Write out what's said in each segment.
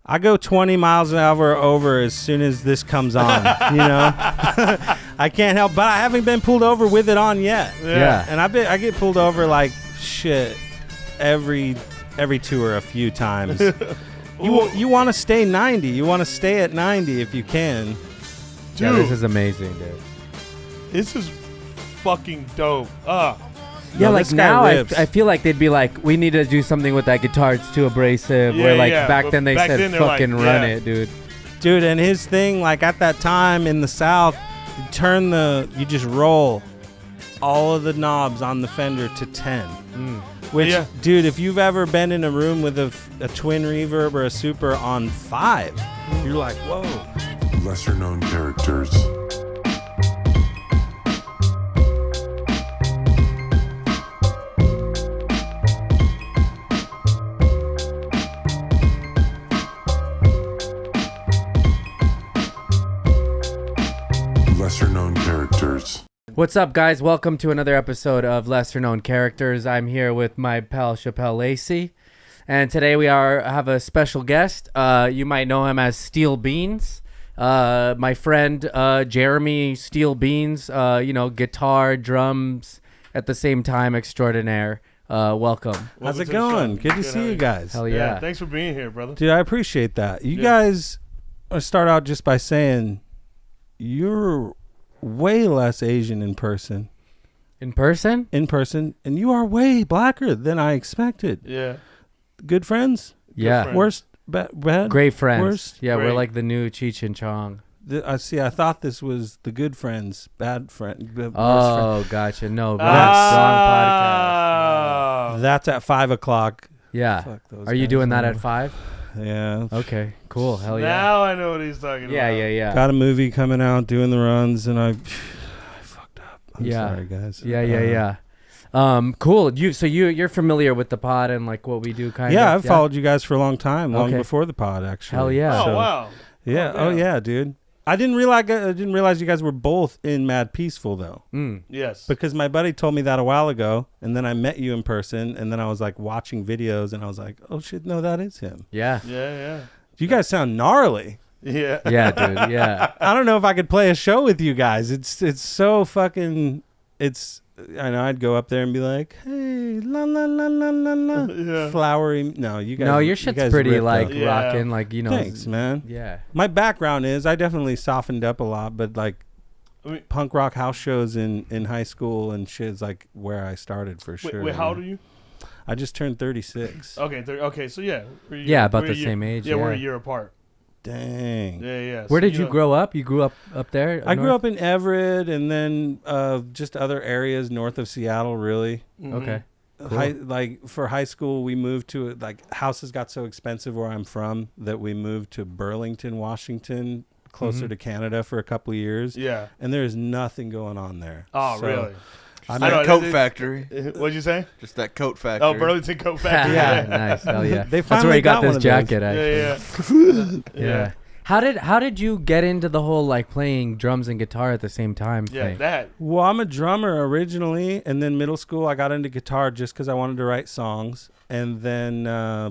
I go 20 miles an hour over as soon as this comes on, you know? I can't help, but I haven't been pulled over with it on yet. Yeah. And I get pulled over like shit every tour a few times. You want to stay 90. You want to stay at 90 if you can. Dude, yeah, this is amazing, dude. This is fucking dope. Yeah, like now I feel like they'd be like, we need to do something with that guitar. It's too abrasive. Yeah, where like yeah. back then they said fucking like, run it, dude. Dude, and his thing, like at that time in the South, you just roll all of the knobs on the Fender to 10. Which, dude, if you've ever been in a room with a twin reverb or a super on 5, you're like, whoa. Lesser known characters. Lesser known characters. What's up, guys? Welcome to another episode of Lesser Known Characters. I'm here with my pal Shapel, Lacey, and today we have a special guest. You might know him as Steel Beans. My friend Jeremy Steel Beans. Guitar, drums at the same time extraordinaire. Welcome. How's it going? Good to see you guys. Hell yeah. Thanks for being here, brother. Dude, I appreciate that. You guys start out just by saying you're way less Asian in person. In person? In person. And you are way blacker than I expected. Yeah. Good friends? Yeah. friends. Worst? Bad? Great friends. Worst? Yeah, Great. we're like the new Cheech and Chong. I thought this was the good friends, bad friend. Oh, gotcha. No, wrong podcast. That's at 5 o'clock. Yeah. Fuck those Are you guys, doing that man. at 5? Yeah. Okay, cool. Hell yeah. Now I know what he's talking about. Yeah. Got a movie coming out, doing the runs, and I fucked up. I'm Yeah. sorry, guys. Yeah. Cool. You're familiar with the pod and like what we do, kind of. Yeah, I've followed you guys for a long time, long Okay. before the pod, actually. Hell yeah. Oh, wow. Yeah. Oh, Oh yeah, dude. I didn't realize you guys were both in Mad Peaceful though. Yes. Because my buddy told me that a while ago, and then I met you in person, and then I was like watching videos, and I was like, oh shit, no, that is him. Yeah. Yeah. You guys sound gnarly. Yeah. Yeah, dude. Yeah. I don't know if I could play a show with you guys. It's so fucking. I know I'd go up there and be like, hey, la la la la la la, Yeah. flowery. No, you guys. No, your you shit's guys pretty ripped like up. Yeah. rocking, like Thanks, man. Yeah. My background is I definitely softened up a lot, but like punk rock house shows in high school and shit is like where I started for sure. Wait, how old are you? I just turned 36. Okay, okay, so yeah. Yeah, about the same age, Yeah, we're a yeah. year apart. Dang. Yeah. Where So, did you grow up? You grew up there? I grew up in Everett and then just other areas north of Seattle, really. Okay. Cool. For high school, we moved to houses got so expensive where I'm from that we moved to Burlington, Washington, closer to Canada for a couple of years. Yeah. And there's nothing going on there. Oh, So really? Just I that know, coat it- factory. What'd you say? Just that coat factory. Oh, Burlington Coat Factory. Yeah, nice. Hell yeah. They That's where finally he got got one this of jacket, those. actually. Yeah. Yeah. How did you get into the whole like playing drums and guitar at the same time Yeah, thing? that. Well, I'm a drummer originally, and then middle school I got into guitar just because I wanted to write songs, and then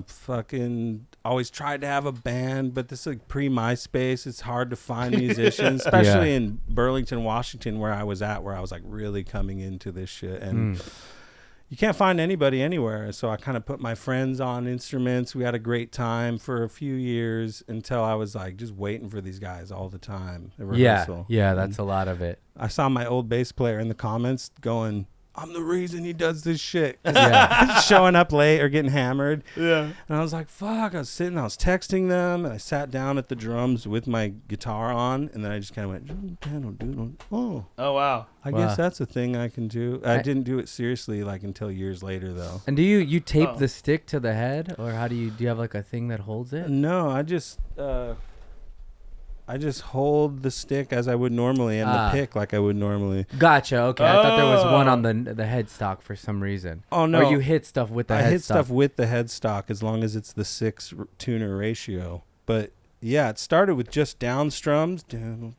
fucking always tried to have a band, but this is like pre-MySpace. It's hard to find musicians, especially in Burlington, Washington, where I was like really coming into this shit, and you can't find anybody anywhere. So I kind of put my friends on instruments. We had a great time for a few years until I was like just waiting for these guys all the time at rehearsal. Yeah, that's a lot of it. I saw my old bass player in the comments going, I'm the reason he does this shit. Yeah. Showing up late or getting hammered. Yeah. And I was like, fuck. I was texting them, and I sat down at the drums with my guitar on, and then I just kind of went, oh, Oh, wow. I guess that's a thing I can do. I didn't do it seriously like until years later, though. And do you tape the stick to the head, or how do you have like a thing that holds it? No, I just hold the stick as I would normally and the pick like I would normally. Gotcha. Okay, I thought there was one on the headstock for some reason. Oh no! Or you hit stuff with the headstock. I hit stuff with the headstock as long as it's the 6 tuner ratio. But yeah, it started with just down strums, and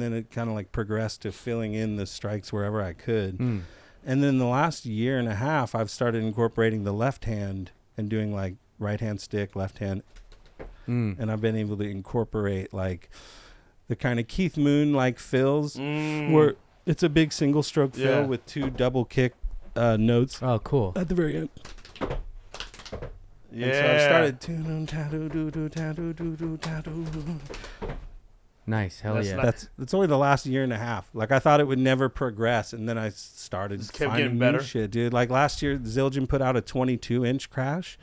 then it kind of like progressed to filling in the strikes wherever I could. And then the last year and a half, I've started incorporating the left hand and doing like right hand stick, left hand. and I've been able to incorporate like the kind of Keith Moon like fills, where it's a big single stroke fill with 2 double kick notes. Oh, cool. At the very end. Yeah. And so I started. Nice. Hell That's yeah. nice. That's only the last year and a half. Like I thought it would never progress, and then I started Just kept finding getting better. new shit, dude. Like last year, Zildjian put out a 22-inch Crash,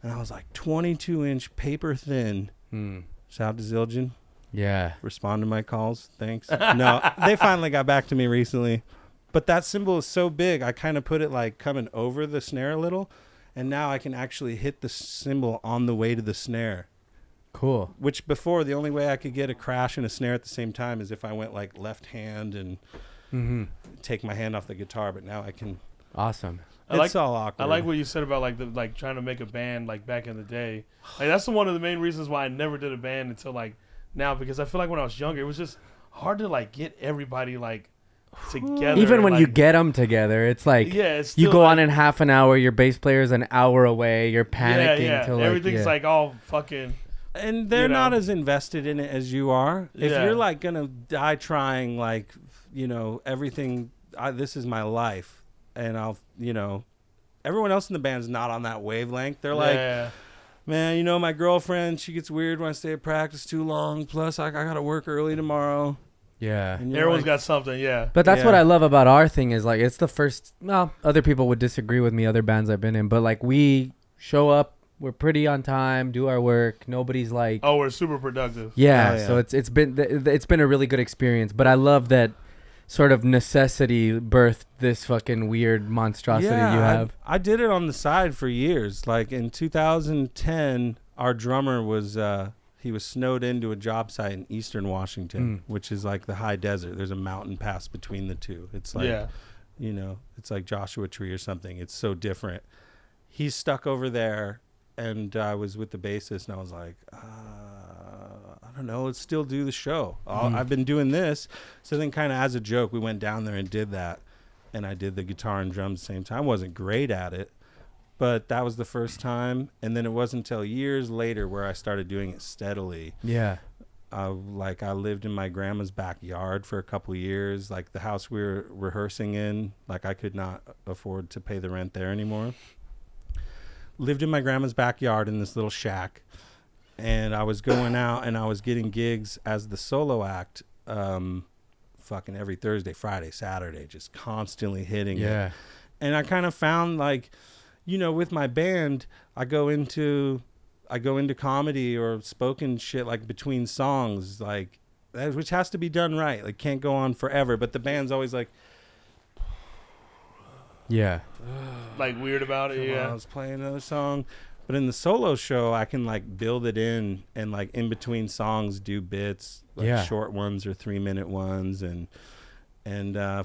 and I was like 22-inch paper thin. Shout out to Zildjian. Yeah. Respond to my calls. Thanks. No, they finally got back to me recently. But that cymbal is so big, I kind of put it like coming over the snare a little, and now I can actually hit the cymbal on the way to the snare. Cool. Which before, the only way I could get a crash and a snare at the same time is if I went like left hand and take my hand off the guitar. But now I can. Awesome. It's all awkward. I like what you said about like trying to make a band like back in the day. Like that's one of the main reasons why I never did a band until like now, because I feel like when I was younger, it was just hard to like get everybody like together. Even when like, you get them together, it's like it's you still, go like, on in half an hour, your bass player's an hour away, you're panicking till like everything's like all fucking. And they're not as invested in it as you are. If Yeah. you're like gonna die trying, like, you know, everything. This is my life, and I'll, you know, everyone else in the band's not on that wavelength. They're like, man, you know, my girlfriend, she gets weird when I stay at practice too long. Plus, I gotta work early tomorrow. Yeah. And you're Everyone's like, got something, But that's Yeah. what I love about our thing is like it's the first. Well, other people would disagree with me, other bands I've been in, but like we show up, we're pretty on time, do our work. Nobody's like, oh, we're super productive. yeah. Oh, yeah. So it's been a really good experience. But I love that sort of necessity birthed this fucking weird monstrosity you have. I did it on the side for years. Like in 2010, our drummer was he was snowed into a job site in Eastern Washington, which is like the high desert. There's a mountain pass between the two. It's like, you know, it's like Joshua Tree or something. It's so different. He's stuck over there, and I was with the bassist, and I was like, I don't know, let's still do the show. I've been doing this. So then kind of as a joke, we went down there and did that. And I did the guitar and drums at the same time. I wasn't great at it, but that was the first time. And then it wasn't until years later where I started doing it steadily. Yeah. Like I lived in my grandma's backyard for a couple years. Like the house we were rehearsing in, like I could not afford to pay the rent there anymore. Lived in my grandma's backyard in this little shack. And I was going out and I was getting gigs as the solo act fucking every Thursday, Friday, Saturday, just constantly hitting it. And I kind of found like, you know, with my band, I go into comedy or spoken shit like between songs, like that, which has to be done right. Like can't go on forever. But the band's always like, like weird about it. I was playing another song. But in the solo show, I can like build it in and like in between songs do bits, like short ones or 3-minute ones, and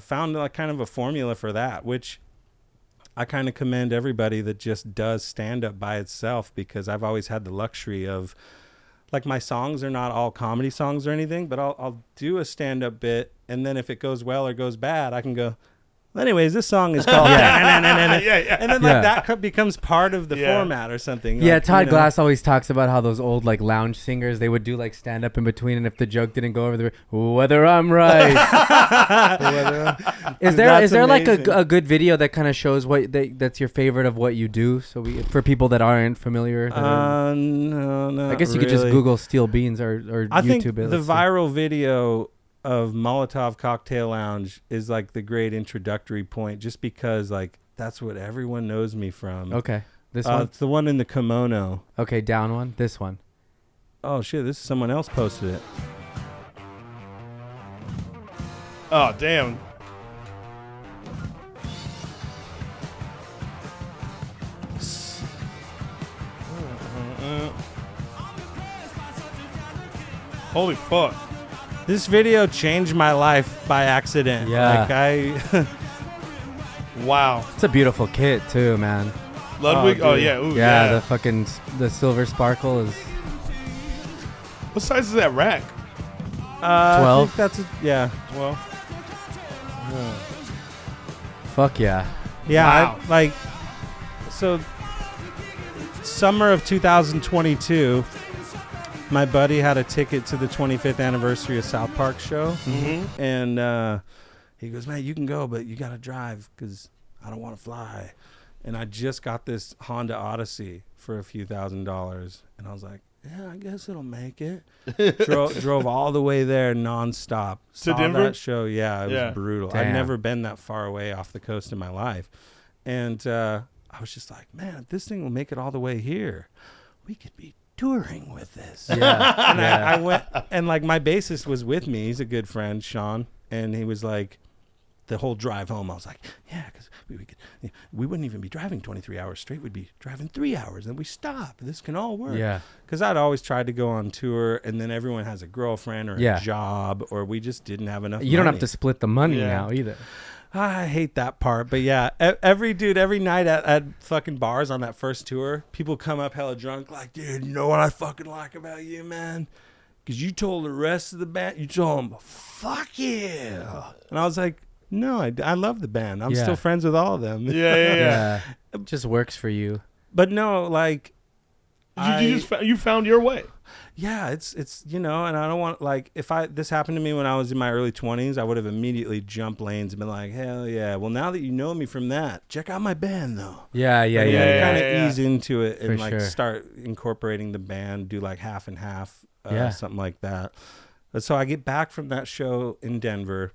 found like kind of a formula for that, which I kind of commend everybody that just does stand up by itself, because I've always had the luxury of like my songs are not all comedy songs or anything, but I'll do a stand up bit, and then if it goes well or goes bad, I can go, well, anyways, this song is called and then like that becomes part of the format or something. Yeah, like, Todd you know. Glass always talks about how those old like lounge singers, they would do like stand up in between, and if the joke didn't go over, they were, whether I'm right. Is there like a good video that kind of shows that's your favorite of what you do? So for people that aren't familiar, no, not I guess you could just really. Google Steel Beans or I YouTube think it. the viral video of Molotov Cocktail Lounge is like the great introductory point, just because like that's what everyone knows me from. Okay, this one. It's the one in the kimono. Okay, down one. This one. Oh shit! This is someone else posted it. Oh damn. Holy fuck. This video changed my life by accident. Yeah. Like Wow. It's a beautiful kit too, man. Ludwig. Oh, Oh, dude. yeah. Ooh, Yeah, the fucking the silver sparkle is. What size is that rack? 12? I think that's yeah. Well. Fuck yeah. Yeah, Wow. so summer of 2022, my buddy had a ticket to the 25th anniversary of South Park show, and he goes, "Man, you can go, but you got to drive because I don't want to fly." And I just got this Honda Odyssey for a few $1,000s, and I was like, "Yeah, I guess it'll make it." Drove all the way there nonstop. To Denver? That show, yeah, it was brutal. Damn. I'd never been that far away off the coast in my life, and I was just like, "Man, if this thing will make it all the way here, we could be touring with this." Yeah. And I went, and like my bassist was with me. He's a good friend, Sean, and he was like, the whole drive home, I was like, "Yeah, because we wouldn't even be driving 23 hours straight. We'd be driving 3 hours, and we stop. This can all work." Yeah. Because I'd always tried to go on tour, and then everyone has a girlfriend or a job, or we just didn't have enough You don't money. have to split the money now either. I hate that part, but yeah, every night at fucking bars on that first tour, people come up hella drunk, like, "Dude, you know what I fucking like about you, man? Because you told the rest of the band, you told them, fuck yeah." And I was like, "No, I love the band. I'm still friends with all of them." Yeah. It just works for you. But no, like, You found your way. yeah, it's and I don't want, like, if this happened to me when I was in my early 20s, I would have immediately jumped lanes and been like, "Hell yeah. Well, now that you know me from that, check out my band though." Yeah. Kind of ease into it and For like sure. start incorporating the band, do like half and half, something like that. But so I get back from that show in Denver,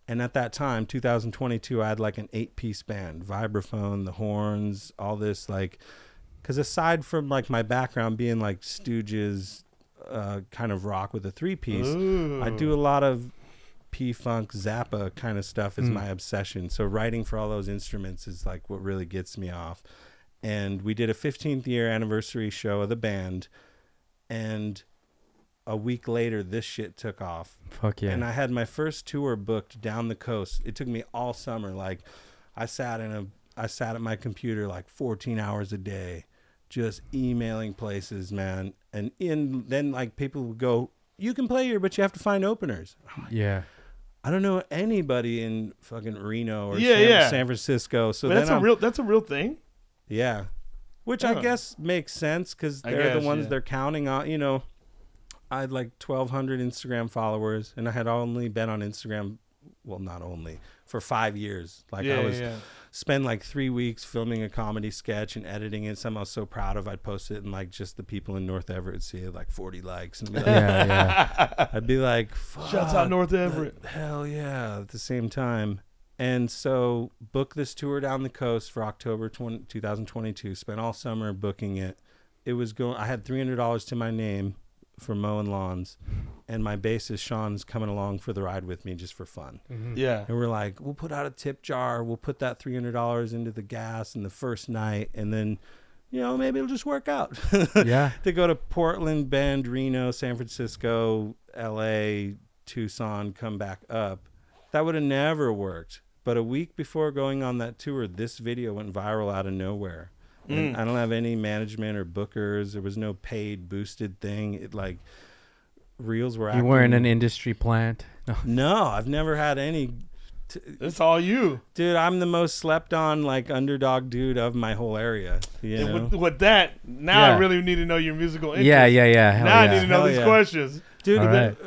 and at that time, 2022, I had like an 8-piece band, vibraphone, the horns, all this, like, because aside from like my background being like Stooges, kind of rock with a 3-piece, I do a lot of P-Funk, Zappa kind of stuff is my obsession. So writing for all those instruments is like what really gets me off. And we did a 15th year anniversary show of the band, and a week later this shit took off. Fuck yeah. And I had my first tour booked down the coast. It took me all summer. Like, I sat at my computer like 14 hours a day, just emailing places, man. And then like people would go, "You can play here, but you have to find openers." Yeah. I don't know anybody in fucking Reno or San Francisco. So But that's a real thing. yeah, which I guess makes sense because they're the ones they're counting on. I had like 1,200 Instagram followers, and I had only been on Instagram, well, not only, for 5 years. Like, I was spend like 3 weeks filming a comedy sketch and editing it. Something I was so proud of. I'd post it, and like just the people in North Everett see it, like 40 likes, and be like, I'd be like, "Fuck, Shouts out North Everett." Hell yeah! At the same time, and so booked this tour down the coast for October 2022. Spent all summer booking it. It was going. I had $300 to my name for mowing lawns, and my bassist Sean's coming along for the ride with me just for fun. Yeah. And we're like, we'll put out a tip jar, we'll put that $300 into the gas in the first night, and then maybe it'll just work out. Yeah. To go to Portland, Bend, Reno, San Francisco, LA, Tucson, come back up, that would have never worked. But a week before going on that tour, this video went viral out of nowhere. And I don't have any management or bookers. There was no paid boosted thing. It like reels were. You weren't an industry plant. No, I've never had any. It's all you, dude. I'm the most slept on like underdog dude of my whole area. With that, now I really need to know your musical interest. Yeah. Now I need to know these questions, dude. Right.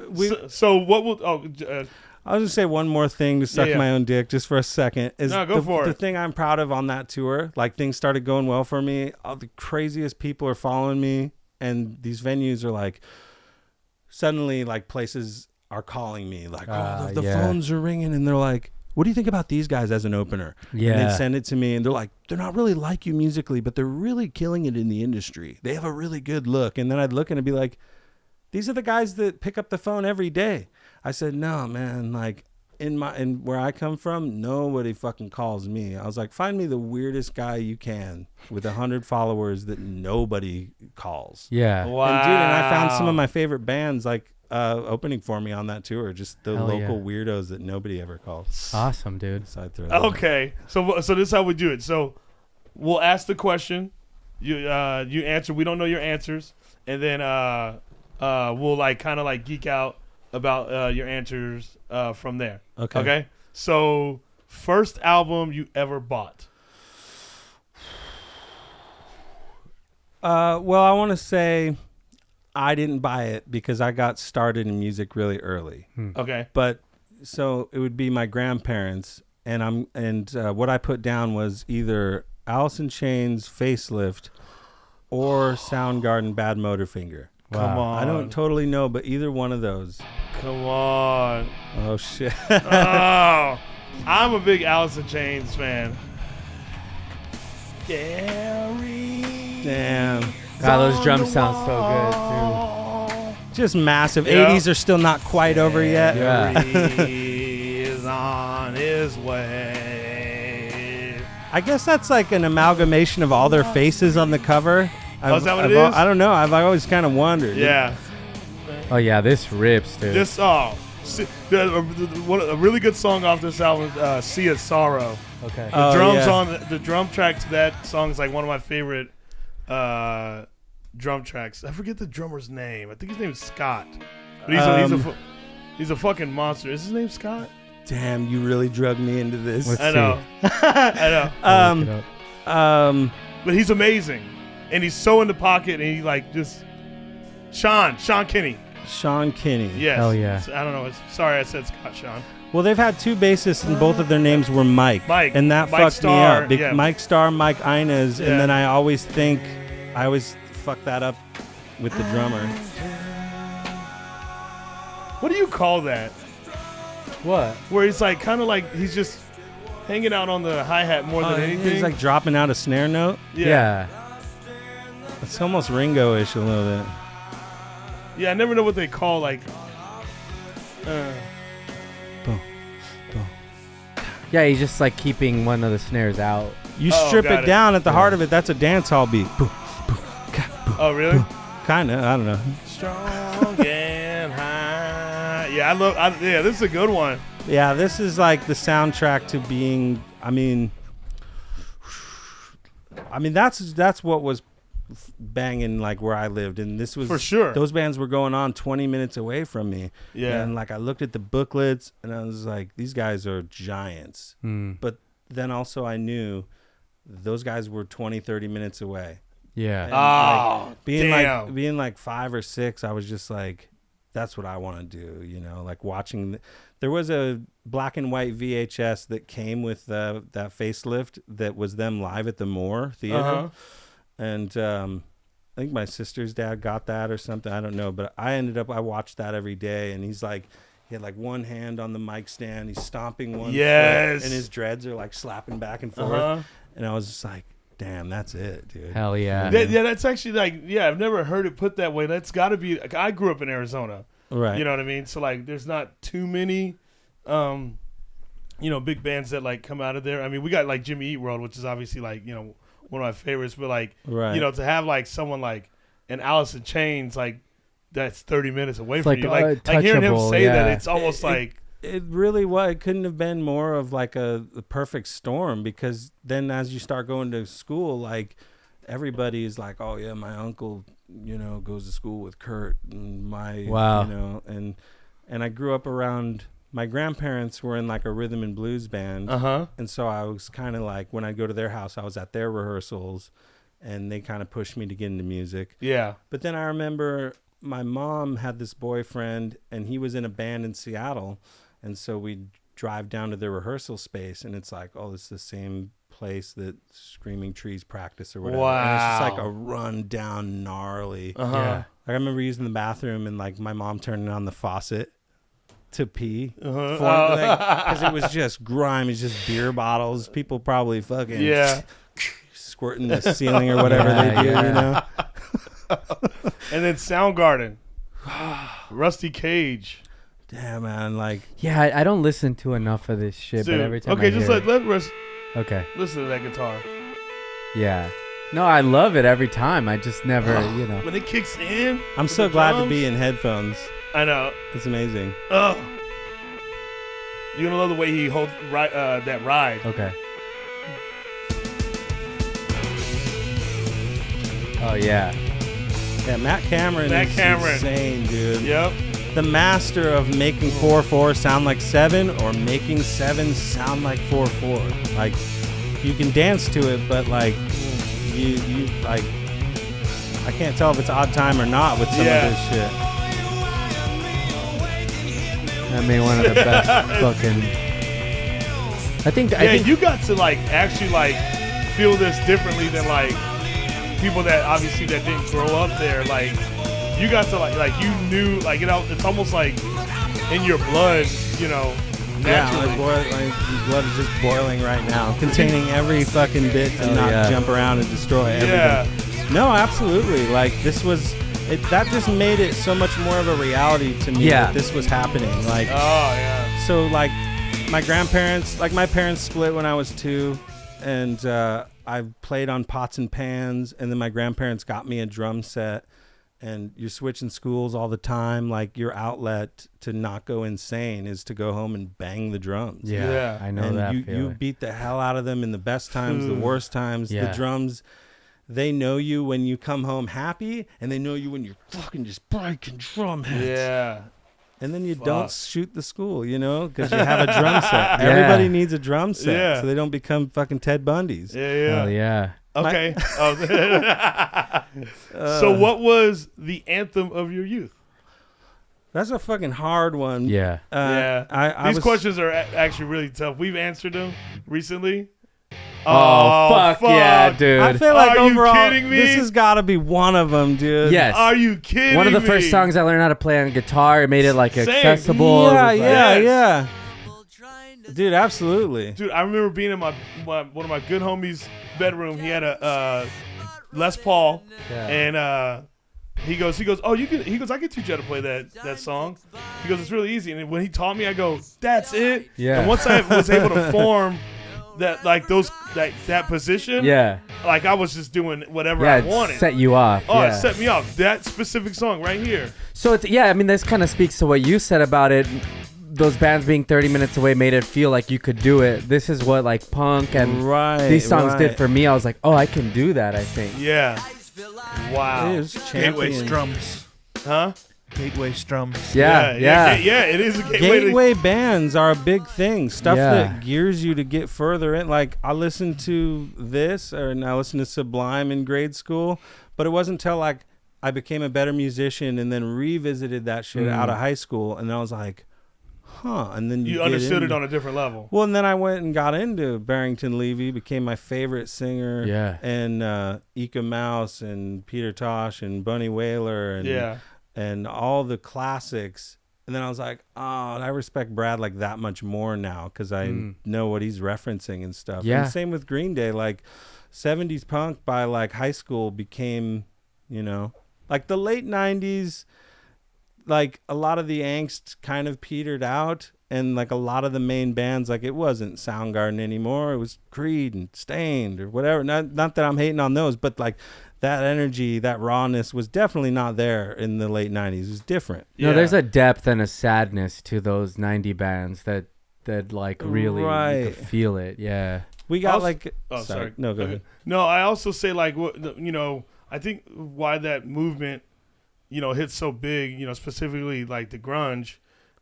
So what will? I'll just say one more thing to suck my own dick just for a second. The thing I'm proud of on that tour, like things started going well for me. All the craziest people are following me, and these venues are like, suddenly like places are calling me like, the phones are ringing, and they're like, "What do you think about these guys as an opener?" Yeah. And they send it to me, and they're like, "They're not really like you musically, but they're really killing it in the industry. They have a really good look." And then I'd look and I'd be like, "These are the guys that pick up the phone every day." I said, "No, man, like in where I come from, nobody fucking calls me." I was like, "Find me the weirdest guy you can with 100 followers that nobody calls." Yeah. Wow. And I found some of my favorite bands like opening for me on that tour, just the local weirdos that nobody ever calls. Awesome, dude. So I throw that Okay. So this is how we do it. So we'll ask the question, you answer, we don't know your answers, and then we'll like kind of like geek out about your answers from there. Okay. So first album you ever bought? Well, I want to say I didn't buy it because I got started in music really early. Okay. But so it would be my grandparents, and what I put down was either Alice in Chains, Facelift, or Soundgarden, Bad Motor Finger. Come on. I don't totally know, but either one of those. Come on. Oh shit. Oh, I'm a big Alice in Chains fan. Scary. Damn. God, those drums sound so good too. Just massive. Yeah. 80s are still not quite over yet. Yeah. He is on his way. I guess that's like an amalgamation of all their faces on the cover. Is that what it is? I don't know. I've always kind of wondered. Yeah. Oh yeah, this rips, dude. A really good song off this album, "Sea of Sorrow." Okay. The drums on the drum track to that song is like one of my favorite drum tracks. I forget the drummer's name. I think his name is Scott. But he's a fucking monster. Is his name Scott? Damn, you really drug me into this. Let's I know. I know. But he's amazing, and he's so in the pocket, and he like just Sean Kinney. Sean Kinney. Yes. Hell yeah. I don't know. Sorry, I said Scott. Sean. Well, they've had two bassists, and both of their names were Mike. Mike And that fucked Starr, me up. yeah. Mike Starr, Mike Inez, Yeah. and then I always fuck that up with the drummer. What do you call that? What? Where he's like kind of like he's just hanging out on the hi-hat more than anything. He's like dropping out a snare note. Yeah. It's almost Ringo-ish a little bit. Yeah, I never know what they call like. Boom, boom. Yeah, he's just like keeping one of the snares out. You strip got it it. down at the heart of it. That's a dance hall beat. Boom, Oh, really? kind of. I don't know. Strong and high. Yeah, yeah, this is a good one. Yeah, this is like the soundtrack to being. I mean, that's what was banging like where I lived, and this was For sure. Those bands were going on 20 minutes away from me. Yeah. And like I looked at the booklets, and I was like, these guys are giants. But then also I knew those guys were 20, 30 minutes away. Yeah. And Oh, like being like 5 or 6, I was just like, that's what I want to do, like watching. There was a black and white VHS that came with that Facelift that was them live at the Moore Theater. Uh-huh. And I think my sister's dad got that or something. I don't know. But I watched that every day. And he had like one hand on the mic stand. He's stomping one foot, and his dreads are like slapping back and forth. Uh-huh. And I was just like, damn, that's it, dude. Hell yeah. That's actually like, I've never heard it put that way. That's got to be. Like, I grew up in Arizona. Right. You know what I mean? So like, there's not too many, big bands that like come out of there. I mean, we got like Jimmy Eat World, which is obviously like, one of my favorites. But like, Right. To have like someone like an Alice in Chains, like that's 30 minutes away It's from like, you. Like hearing him touchable, say that, yeah. it's almost like. It really was. It couldn't have been more of like the perfect storm, because then as you start going to school, like everybody is like, oh yeah, my uncle, goes to school with Kurt, and Wow. and I grew up around, my grandparents were in like a rhythm and blues band. And so I was kind of like, when I go to their house, I was at their rehearsals, and they kind of pushed me to get into music. Yeah. But then I remember my mom had this boyfriend, and he was in a band in Seattle. And so we'd drive down to their rehearsal space, and it's like, oh, it's the same place that Screaming Trees practice or whatever. Wow. And it's just like a run down gnarly. Uh-huh. Yeah. Like I remember using the bathroom, and like my mom turning on the faucet to pee. Because it was just grime. It's just beer bottles. People probably fucking squirting the ceiling or whatever they do, And then Soundgarden. Rusty Cage. Damn, man. Like, Yeah, I don't listen to enough of this shit, Dude, but every time okay, I just hear let Russ Okay. listen to that guitar. Yeah. No, I love it every time. I just never, When it kicks in. I'm with so the glad to drums, be in headphones. I know. It's amazing. Oh. You're going to love the way he holds that ride. Okay. Oh, yeah. Yeah, Matt Cameron Matt is Cameron. insane, dude. Yep. The master of making 4/4 sound like 7, or making 7 sound like 4/4. Like, you can dance to it, but like you like, I can't tell if it's odd time or not with some of this shit. I mean, one of the best fucking. I think you got to like actually like feel this differently than like people that obviously that didn't grow up there. Like you got to like you knew like it's almost like in your blood, you know. Naturally. Yeah, my blood is just boiling right now, containing every fucking bit to not jump around and destroy everything. Yeah. No, absolutely. Like this was. That just made it so much more of a reality to me that this was happening. Like, so like my grandparents, like my parents split when I was 2, and I played on pots and pans, and then my grandparents got me a drum set, and you're switching schools all the time. Like your outlet to not go insane is to go home and bang the drums. Yeah. I know and that. You beat the hell out of them in the best times, the worst times. Yeah. The drums. They know you when you come home happy, and they know you when you're fucking just breaking drum heads. Yeah. And then you don't shoot the school, you know, because you have a drum set. Everybody needs a drum set, so they don't become fucking Ted Bundys. Yeah. Oh, yeah. Okay. So what was the anthem of your youth? That's a fucking hard one. Yeah. These questions are actually really tough. We've answered them recently. Oh, fuck yeah, dude. I feel like overall, kidding me? this has got to be one of them, dude. Yes. Are you kidding me? One of the first songs I learned how to play on guitar. It made it like Same. accessible. Yeah. Dude, absolutely. Dude, I remember being in my one of my good homies' bedroom. He had a Les Paul, and he goes, oh, you can. He goes, I can teach you how to play that song. He goes, it's really easy. And when he taught me, I go, that's it. Yeah. And once I was able to form that like those that position, like I was just doing whatever I wanted. Set you off. Oh, it set me off. That specific song right here. So it's I mean, this kind of speaks to what you said about it. Those bands being 30 minutes away made it feel like you could do it. This is what like punk and these songs did for me. I was like, oh, I can do that, I think. Yeah. Wow. It is Gateway Strums. Huh? Gateway Strums. Yeah, it is a gateway bands are a big thing. Stuff that gears you to get further in. Like I listened to this, and I listened to Sublime in grade school, but it wasn't until like I became a better musician and then revisited that shit out of high school, and I was like, huh. And then you understood it on a different level. Well, and then I went and got into Barrington Levy, became my favorite singer. Yeah. And Eka Mouse and Peter Tosh and Bunny Wailer and all the classics. And then I was like, oh, I respect Brad like that much more now because I know what he's referencing and stuff. Yeah. And same with Green Day. Like 70s punk by like high school became, you know, like the late 90s, like a lot of the angst kind of petered out. And like a lot of the main bands, like it wasn't Soundgarden anymore. It was Creed and Stained or whatever. Not that I'm hating on those, but like that energy, that rawness was definitely not there in the late 90s. It was different. No, there's a depth and a sadness to those 90 bands that like really you could feel it. Yeah. We got sorry. No, go ahead. No, I also say like, you know, I think why that movement, you know, hit so big, you know, specifically like the grunge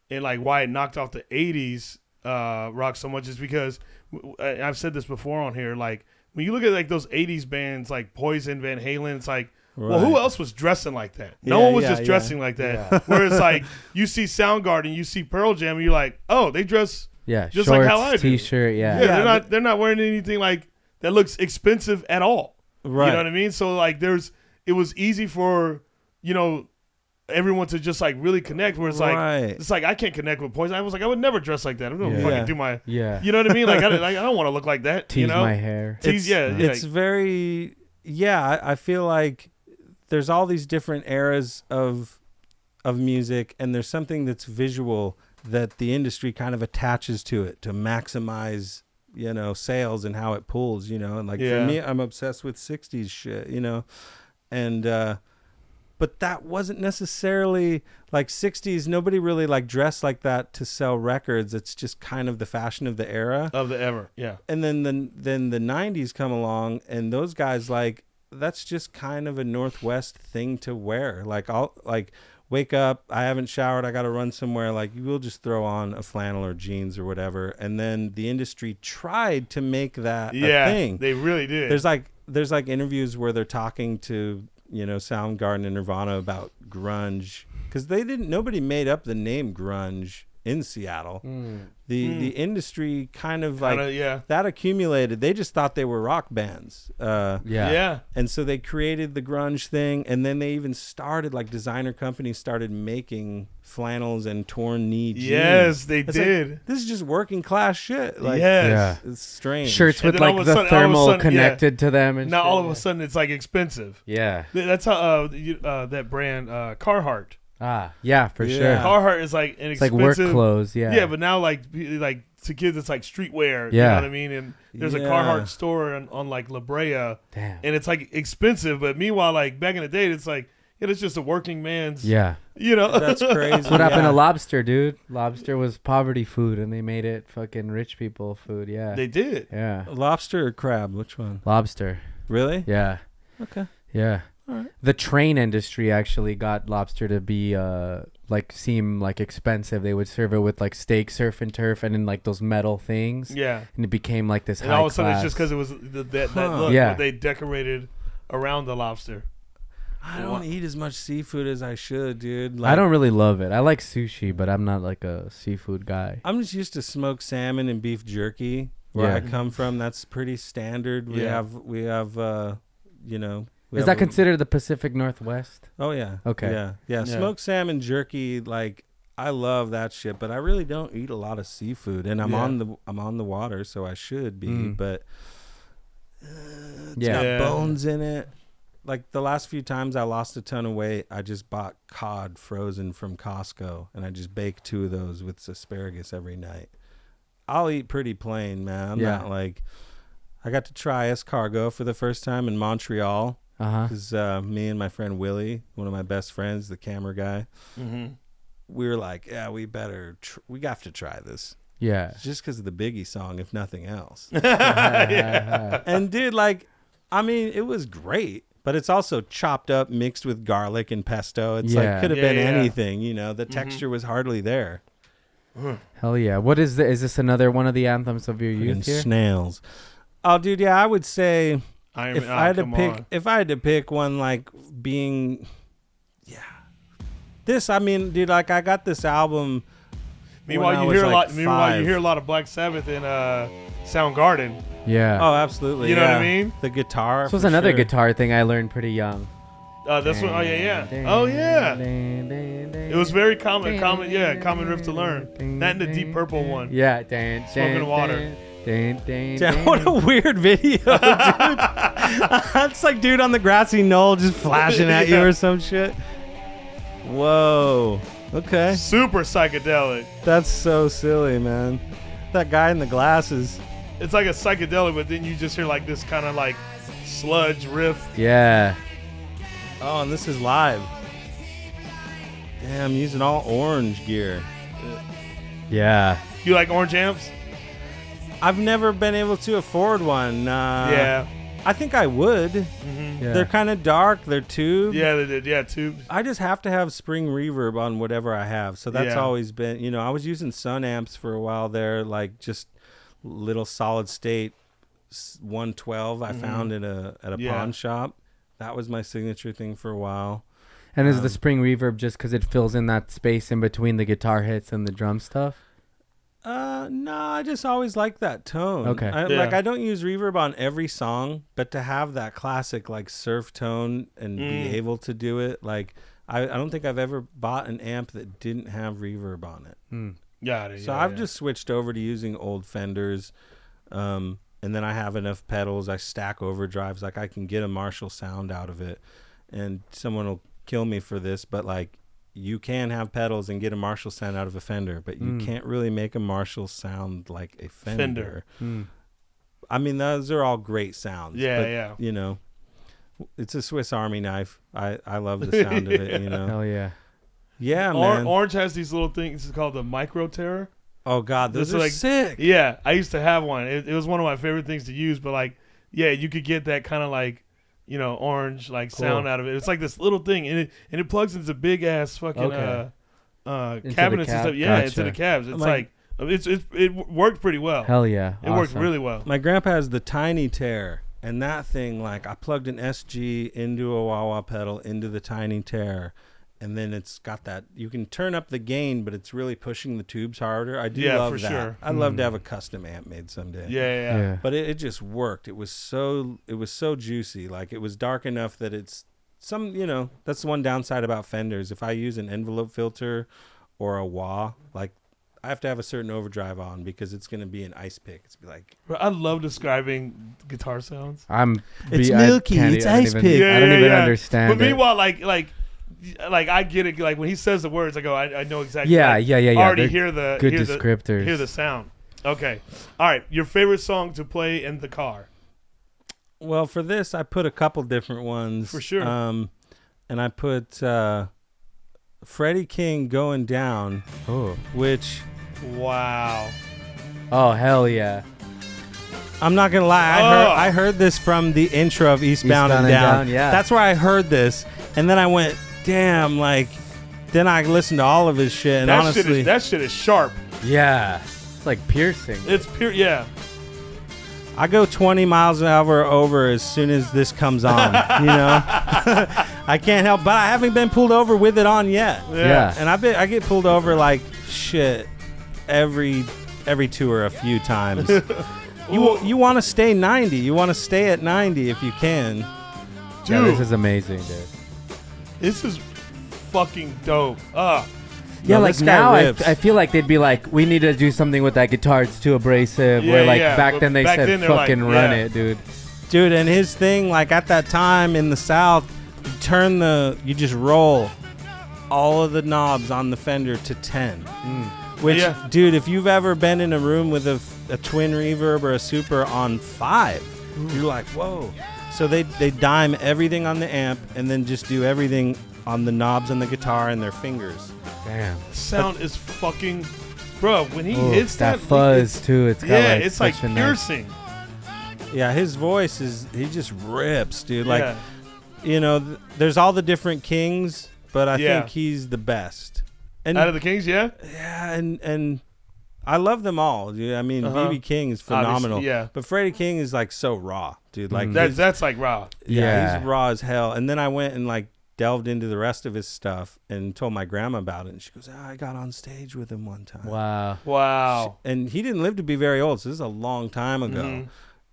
and like why it knocked off the 80s rock so much is because I've said this before on here, like, when you look at like those 80s bands like Poison, Van Halen, it's like, well, who else was dressing like that? No one was just dressing like that. Yeah. Whereas like you see Soundgarden, you see Pearl Jam, and you're like, oh, they dress just shorts, like how I do. T-shirt, they're not wearing anything like that looks expensive at all. Right. You know what I mean? So like it was easy for, you know, everyone to just like really connect where it's like I can't connect with Poison. I was like, I would never dress like that. I'm gonna fucking do my you know what I mean? Like I don't want to look like that. Tease you know? my hair. It's very I feel like there's all these different eras of music, and there's something that's visual that the industry kind of attaches to it to maximize, you know, sales and how it pulls, you know. And like for me, I'm obsessed with 60s shit, you know. And but that wasn't necessarily like 60s. Nobody really like dressed like that to sell records. It's just kind of the fashion of the era. Of the ever, yeah. And then the 90s come along, and those guys like, that's just kind of a Northwest thing to wear. Like I'll like wake up, I haven't showered, I got to run somewhere. Like you will just throw on a flannel or jeans or whatever. And then the industry tried to make that a thing. They really did. There's like interviews where they're talking to Soundgarden and Nirvana about grunge, because nobody made up the name grunge in Seattle. The industry kind of that accumulated. They just thought they were rock bands. And so they created the grunge thing, and then they even started, like, designer companies started making flannels and torn knee jeans. Yes, they did. Like, this is just working class shit. Like, it's strange. Shirts with like the thermal connected to them, and now all of a sudden it's like expensive. Yeah, that's how that brand Carhartt. Yeah, for sure. Carhartt is like an expensive, like work clothes. Yeah, but now like to kids it's like streetwear. Yeah, you know what I mean. And there's a Carhartt store on like La Brea. Damn. And it's like expensive, but meanwhile, like back in the day, it's like it's just a working man's. Yeah, that's crazy. That's what happened to lobster, dude. Lobster was poverty food, and they made it fucking rich people food. Yeah, they did. Yeah, lobster or crab? Which one? Lobster. Really? Yeah. Okay. Yeah. All right. The train industry actually got lobster to be seem like expensive. They would serve it with like steak, surf and turf, and in like those metal things. Yeah. And it became like this. And high all of a sudden, class. it's just because it was that look. Yeah. What they decorated around the lobster. I don't eat as much seafood as I should, dude. Like, I don't really love it. I like sushi, but I'm not like a seafood guy. I'm just used to smoked salmon and beef jerky. Where I come from, that's pretty standard. We have Is that considered the Pacific Northwest? Oh yeah. Okay. Yeah. Smoked salmon jerky, like, I love that shit, but I really don't eat a lot of seafood, and I'm on the water, so I should be, but it's got bones in it. Like, the last few times I lost a ton of weight, I just bought cod frozen from Costco, and I just bake 2 of those with asparagus every night. I'll eat pretty plain, man. I'm not like... I got to try escargot for the first time in Montreal. Because me and my friend Willie, one of my best friends, the camera guy, we were like, yeah, we better... we have to try this. Yeah. Just because of the Biggie song, if nothing else. And, dude, like... I mean, it was great. But it's also chopped up, mixed with garlic and pesto. It's like, could have been anything, The texture was hardly there. Hell yeah. What is this another one of the anthems of your youth here? Snails. Oh, dude, yeah, I would say if I had to pick one, like, being, this, I mean, dude, like, I got this album. Meanwhile, you hear a lot of Black Sabbath in Soundgarden. Yeah. Oh, absolutely. You know what I mean? The guitar. This was another guitar thing I learned pretty young. This one. Oh yeah. It was very common riff to learn. That and the Deep Purple one. Yeah. Smoking water. Damn, what a weird video, dude. That's like dude on the grassy knoll just flashing at you or some shit. Whoa. Okay. Super psychedelic. That's so silly, man. That guy in the glasses. It's like a psychedelic, but then you just hear like this kind of like sludge riff. Yeah. Oh, and this is live. Damn, using all orange gear. Yeah. You like orange amps? I've never been able to afford one. I think I would. Mm-hmm. Yeah. They're kind of dark. They're tubed. Yeah, they did. Yeah, tubed. I just have to have spring reverb on whatever I have. So that's always been, I was using Sun amps for a while there, like just little solid state 112 I found at a pawn shop. That was my signature thing for a while. And is the spring reverb just because it fills in that space in between the guitar hits and the drum stuff? No, I just always like that tone. Okay. Like, I don't use reverb on every song, but to have that classic, like, surf tone and be able to do it, like, I don't think I've ever bought an amp that didn't have reverb on it. Got it. So I've just switched over to using old Fenders, and then I have enough pedals. I stack overdrives. Like, I can get a Marshall sound out of it, and someone will kill me for this, but, like, you can have pedals and get a Marshall sound out of a Fender, but you can't really make a Marshall sound like a Fender. I mean, those are all great sounds. Yeah, but, it's a Swiss Army knife. I love the sound of it, Hell yeah. Yeah, man. Orange has these little things called the Micro Terror. Oh, God, those are like, sick. Yeah, I used to have one. It was one of my favorite things to use, but, like, you could get that kind of, like, orange like sound out of it. It's like this little thing, and it plugs into big ass fucking cabinets and stuff. Yeah, into the cabs. It's it worked pretty well. Hell yeah, it worked really well. My grandpa has the Tiny Tear, And that thing, like, I plugged an SG into a wah-wah pedal into the Tiny Terror, and then it's got that. You can turn up the gain, but it's really pushing the tubes harder. I do love for that. sure. I'd love to have a custom amp made someday. Yeah. But it just worked. It was so juicy. Like, it was dark enough that it's some, that's the one downside about Fenders. If I use an envelope filter or a wah, like, I have to have a certain overdrive on because it's going to be an ice pick. It's like, I love describing guitar sounds. It's milky. It's ice pick. I don't even understand. But meanwhile, like I get it. Like when he says the words, I go, I know exactly. Yeah. I already They're hear the good descriptors. Hear the sound. Okay. All right. Your favorite song to play in the car? Well, for this, I put a couple different ones. For sure. And I put Freddie King Going Down, which... Wow. Oh, hell yeah. I'm not going to lie. I heard this from the intro of Eastbound and Down. Yeah. That's where I heard this. And then I went, damn, like... Then I listened to all of his shit, and honestly... that shit is sharp. Yeah. It's like piercing. It's pure, yeah. I go 20 miles an hour over as soon as this comes on, I can't help, but I haven't been pulled over with it on yet. Yeah. And I get pulled over like shit every tour a few times. You want to stay 90. You want to stay at 90 if you can. Dude, yeah, this is amazing, dude. This is fucking dope. Yeah, No, like this guy now rips. I feel like they'd be like, we need to do something with that guitar. It's too abrasive. Yeah, Where like yeah, back but then they back said then they're fucking like, run yeah. it, dude. Dude, and his thing, like at that time in the South, you just roll all of the knobs on the Fender to 10. Which, dude, if you've ever been in a room with a twin reverb or a super on 5, you're like, whoa. So they dime everything on the amp and then just do everything on the knobs on the guitar and their fingers. Damn. Sound is fucking, bro. When he hits that fuzz too. It's got it's like such a piercing. Yeah, his voice he just rips, dude. Like, there's all the different Kings, but I think he's the best. And Out of the Kings, yeah? Yeah, and I love them all, dude. I mean, B.B. King is phenomenal. Obviously, yeah. But Freddie King is like so raw, dude. Like That's like raw. he's raw as hell. And then I went and like delved into the rest of his stuff and told my grandma about it, and she goes, I got on stage with him one time. Wow. And he didn't live to be very old, so this is a long time ago.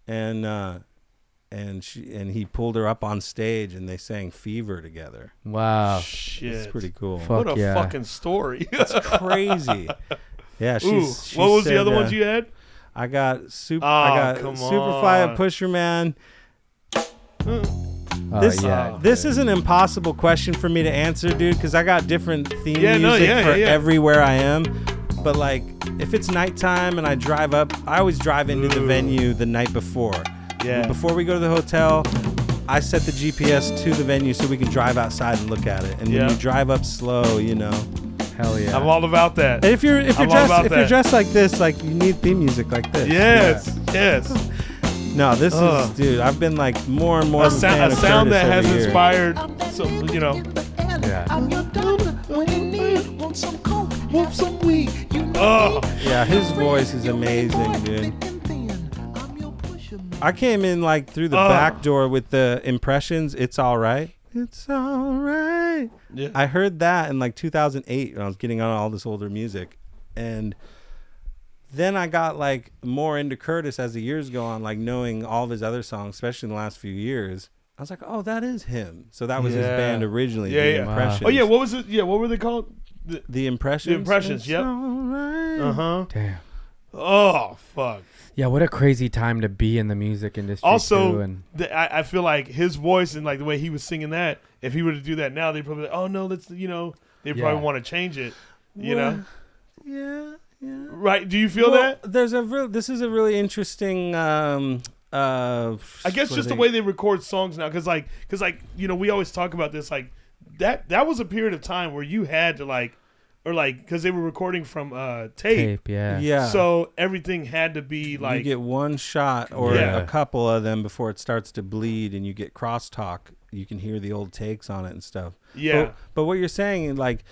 And he pulled her up on stage and they sang Fever together. Wow. Shit. It's pretty cool. Fuck What a fucking story. It's crazy. Yeah, she's what was said, the other ones you had? I got Super. Oh, I got come Superfly on. of Pusherman. Oh, This is an impossible question for me to answer, dude, because I got different theme music for yeah. everywhere I am. But like, if it's nighttime and I drive up, I always drive into the venue the night before. Yeah. Before we go to the hotel, I set the GPS to the venue so we can drive outside and look at it. And when you drive up slow, Hell yeah. I'm all about that. And if you're dressed like this, like you need theme music like this. Yes. No, this is, dude. I've been like more and more A of a fan of sound Curtis that has every year. inspired, so Yeah. Yeah, his voice is amazing, dude. I came in like through the back door with the Impressions. It's all right. It's all right. Yeah. I heard that in like 2008 when I was getting on all this older music, and then I got like more into Curtis as the years go on, like knowing all of his other songs, especially in the last few years. I was like, oh, that is him. So that was his band originally. The Impressions. Oh yeah, what was it? Yeah, what were they called? The Impressions. The Impressions. It's Yep. all right. Damn. Oh fuck. Yeah, what a crazy time to be in the music industry. Also, too, and I feel like his voice and like the way he was singing that, if he were to do that now, they'd probably like, oh no, let's they probably want to change it. You know? Yeah. Right? Do you feel that? This is a really interesting. I guess just the way they record songs now, because we always talk about this, like that was a period of time where you had to because they were recording from tape. yeah. So everything had to be like you get one shot or a couple of them before it starts to bleed, and you get crosstalk. You can hear the old takes on it and stuff. Yeah. But what you're saying, like,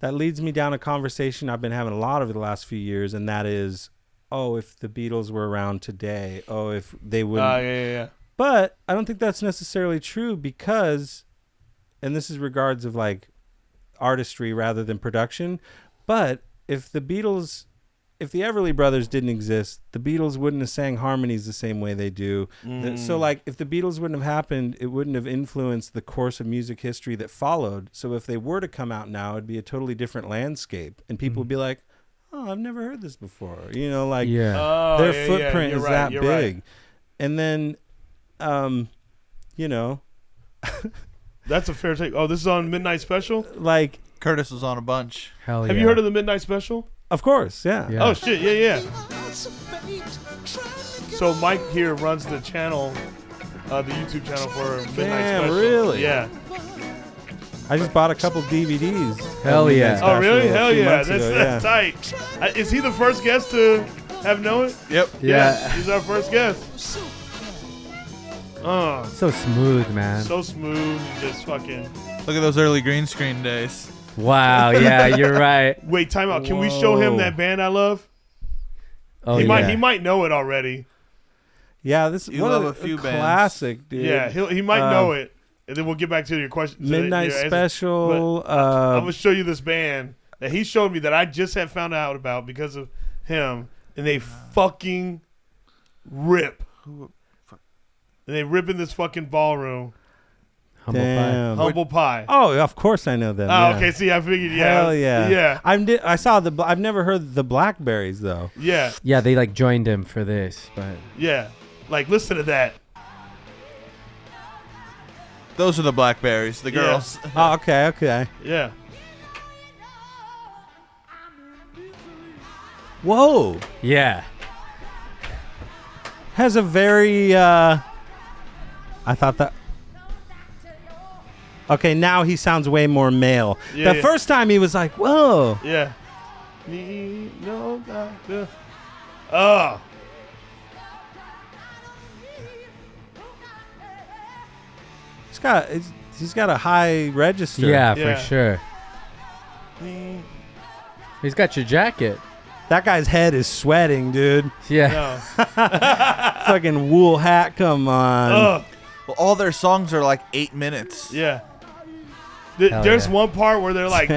that leads me down a conversation I've been having a lot over the last few years, and that is, if the Beatles were around today, if they wouldn't. But I don't think that's necessarily true because, and this is regards of like artistry rather than production, but if the Everly Brothers didn't exist, the Beatles wouldn't have sang harmonies the same way they do. So like if the Beatles wouldn't have happened, it wouldn't have influenced the course of music history that followed. So if they were to come out now, it'd be a totally different landscape. And people would be like, oh, I've never heard this before. You know, like their footprint is that big. Right. And then, you know. That's a fair take. Oh, this is on Midnight Special? Like Curtis was on a bunch. Hell yeah. Have you heard of the Midnight Special? Of course, yeah. Oh, shit, yeah. So Mike here runs the channel, the YouTube channel for Midnight Special. Really? Yeah. I just bought a couple DVDs. Hell yeah. Oh, really? Hell yeah. That's tight. Is he the first guest to have known it? Yep. Yeah. He's our first guest. So smooth, man. So smooth. Just fucking. Look at those early green screen days. Wow. Yeah, you're right. Wait, time out. Can we show him that band I love? Oh, He yeah. might know it already. Yeah, this is You one love of a few bands. classic, dude. Yeah, he might know it. And then we'll get back to your question. Midnight Special. I'm going to show you this band that he showed me that I just had found out about because of him. And they fucking rip. And they rip in this fucking ballroom. Humble pie. Damn. Humble Pie. Oh, of course I know them. Oh, yeah. okay. See, I figured, yeah. Hell yeah. Yeah. I saw I've never heard the Blackberries though. Yeah. Yeah, they like joined him for this, but Yeah. Like, listen to that. Those are the Blackberries, the girls. Oh, okay. Yeah. Whoa. yeah. Has a very I thought that. Okay, now he sounds way more male. Yeah, the first time he was like, whoa. Yeah. No doctor. Oh. He's got a high register. Yeah, Yeah. for sure. He's got your jacket. That guy's head is sweating, dude. Yeah. No. Fucking wool hat, come on. Oh. Well, all their songs are like 8 minutes. Yeah. Hell There's yeah. one part where they're like,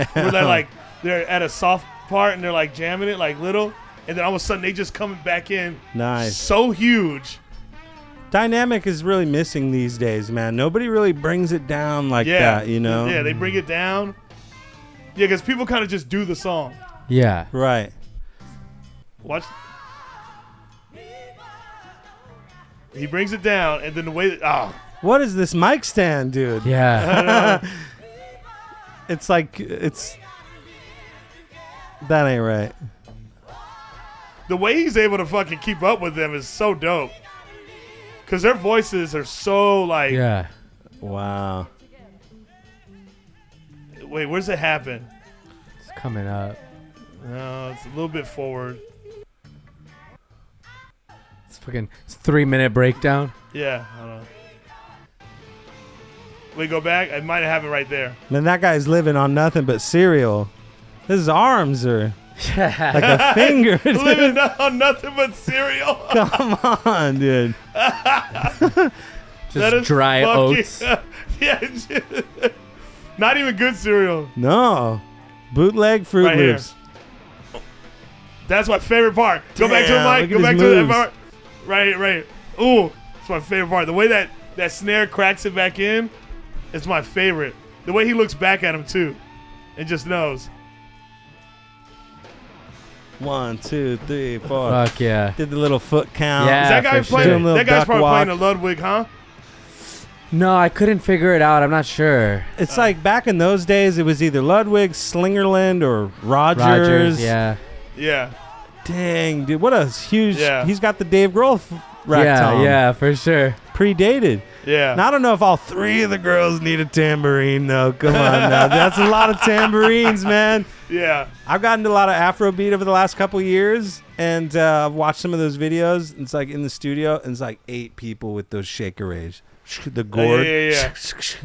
they're at a soft part and they're like jamming it like little, and then all of a sudden they just coming back in. Nice. So huge. Dynamic is really missing these days, man. Nobody really brings it down like Yeah. that, you know? Yeah, they bring it down. Yeah, because people kind of just do the song. Yeah. Right. Watch. He brings it down, and then the way that, What is this mic stand, dude? Yeah. It's like, that ain't right. the way he's able to fucking keep up with them is so dope. Because their voices are so like, Yeah. Wow. wait, where's it happen? It's coming up. No, it's a little bit forward. It's 3-minute breakdown. Yeah, I don't know. We go back. I might have happened right there. Man, that guy's living on nothing but cereal. His arms are like a finger, dude. Living on nothing but cereal. Come on, dude. That Just is dry fucking- oats. Yeah, not even good cereal. No. Bootleg Fruit Right here. Loops. That's my favorite part. Go back to the Damn, mic. look Go at back his to the moves. part. Right here. Ooh, it's my favorite part. The way that snare cracks it back in, it's my favorite. The way he looks back at him too, and just knows. 1, 2, 3, 4. Fuck yeah. Did the little foot count. Yeah. Is that guy for playing? sure. That guy's Duck probably walk. playing a Ludwig, huh? No, I couldn't figure it out. I'm not sure. It's like back in those days, it was either Ludwig, Slingerland, or Rogers. Rogers, yeah. Yeah. Dang, dude. What a huge. Yeah. He's got the Dave Grohl rack tom. Yeah, for sure. Predated. Yeah. Now, I don't know if all 3 of the girls need a tambourine, though. Come on now. That's a lot of tambourines, man. Yeah. I've gotten to a lot of Afrobeat over the last couple years, and I've watched some of those videos. And it's like in the studio, and it's like 8 people with those shaker rage. The gourd. Yeah.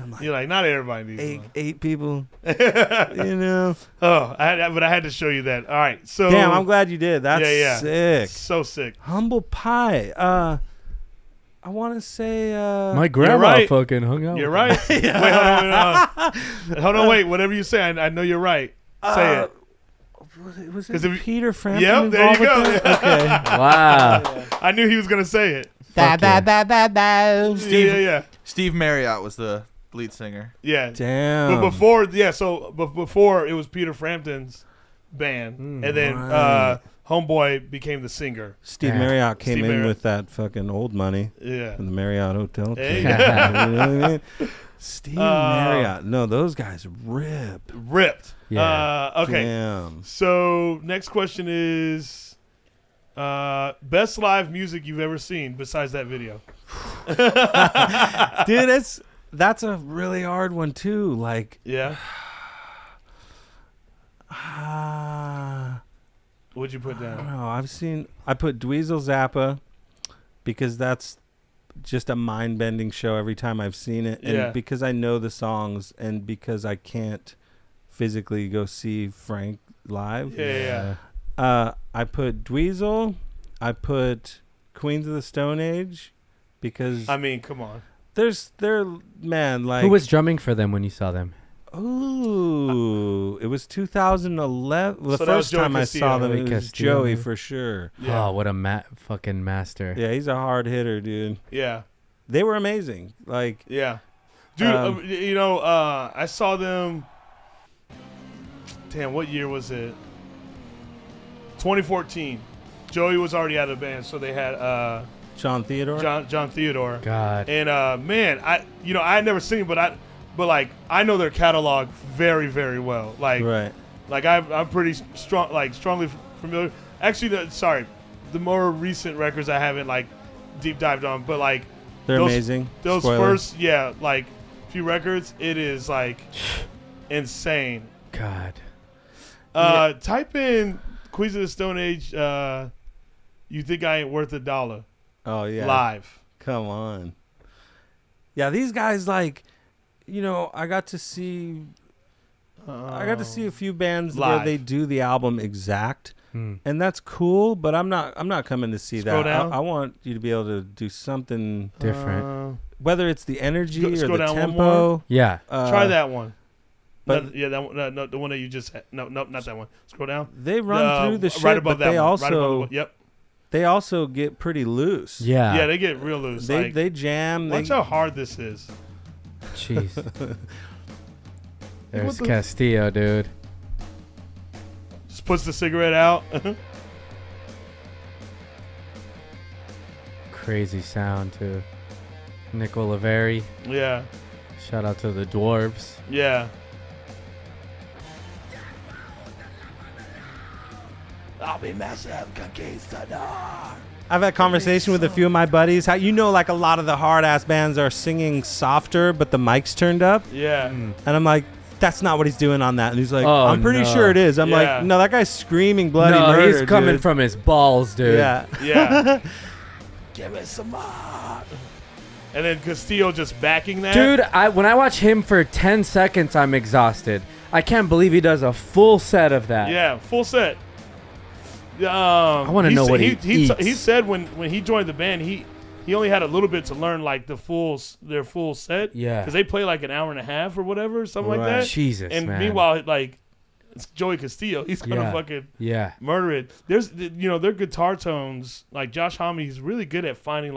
I'm like, You're like, not everybody needs one. 8 people. You know? Oh, but I had to show you that. All right. So Damn, I'm glad you did. That's Yeah. sick. So sick. Humble Pie. I want to say. My grandma right. fucking hung out. You're with right. Wait, hold on. Wait, whatever you say, I know you're right. Say it. Was 'Cause it if you- Peter Frampton? Yep, there you involved go. with that? Okay. Wow. I knew he was gonna say it. Fuck yeah. Yeah. Steve Marriott was the lead singer. Yeah. Damn. But before it was Peter Frampton's band, and then right. Homeboy became the singer. Steve Yeah. Marriott came Steve in Marriott. with that fucking old money Yeah. from the Marriott Hotel. Hey. You know what I mean? Steve Uh, Marriott. No, those guys rip. Ripped. Yeah. Okay. Damn. So next question is, best live music you've ever seen besides that video. Dude, that's a really hard one too. Like, Yeah. I What'd you put don't down? know. I put Dweezil Zappa because that's just a mind-bending show every time I've seen it, and Yeah. because I know the songs, and because I can't physically go see Frank live. Yeah. I put Dweezil. I put Queens of the Stone Age because I mean, come on. man, like, Who was drumming for them when you saw them? Ooh, it was 2011. Well, So the that was first Joey time I saw them, Joey it was Castillo. Joey for sure. Yeah. Oh, what a fucking master. Yeah, he's a hard hitter, dude. Yeah. They were amazing. Like, Yeah. Dude, I saw them. Damn, what year was it? 2014. Joey was already out of the band, so they had John Theodore. John Theodore. God. And man, I had never seen it, but I know their catalog very, very well. Right. Like I'm pretty strongly familiar. Actually, the more recent records I haven't deep dived on, but They're those- amazing. those Spoiler. first few records, it is insane. God. Type in Queens of the Stone Age. You think I ain't worth $1? Oh yeah. Live. Come on. Yeah, these guys I got to see a few bands where Live. they do the album exact, Hmm. and that's cool. But I'm not coming to see Scroll that. down. I want you to be able to do something, Different. whether it's the energy or Scroll the down one tempo. more. Yeah. Try that one. but- Yeah, that one. No, the one that you just had. No, not that one. Scroll down. They run through the shit, right above but that they one. also Right above the one. Yep. they also get pretty loose. Yeah. Yeah, they get real loose. They jam. Watch how hard this is. Jeez. There's What the- Castillo, dude. Just puts the cigarette out. Crazy sound, too. Nick Oliveri. Yeah. Shout out to the Dwarves. Yeah. I'll be massive conquistador. I've had conversation with a few of my buddies. How like a lot of the hard ass bands are singing softer, but the mic's turned up, Yeah. and I'm like, that's not what he's doing on that. And he's like, Oh, I'm pretty no. sure it is. I'm Yeah. like, no, that guy's screaming bloody No, murder. he's coming dude. from his balls, dude. Yeah. Yeah. Give me some more. And then Castillo just backing that. Dude, when I watch him for 10 seconds, I'm exhausted. I can't believe he does a full set of that. Yeah, full set. I wanna know what he eats. He said when he joined the band, he only had a little bit to learn their full set. Yeah. Because they play an hour and a half or whatever, something like Right. that. Jesus, And man. meanwhile, it's Joey Castillo. He's gonna Yeah. fucking Yeah. murder it. Their guitar tones, Josh Homme, he's really good at finding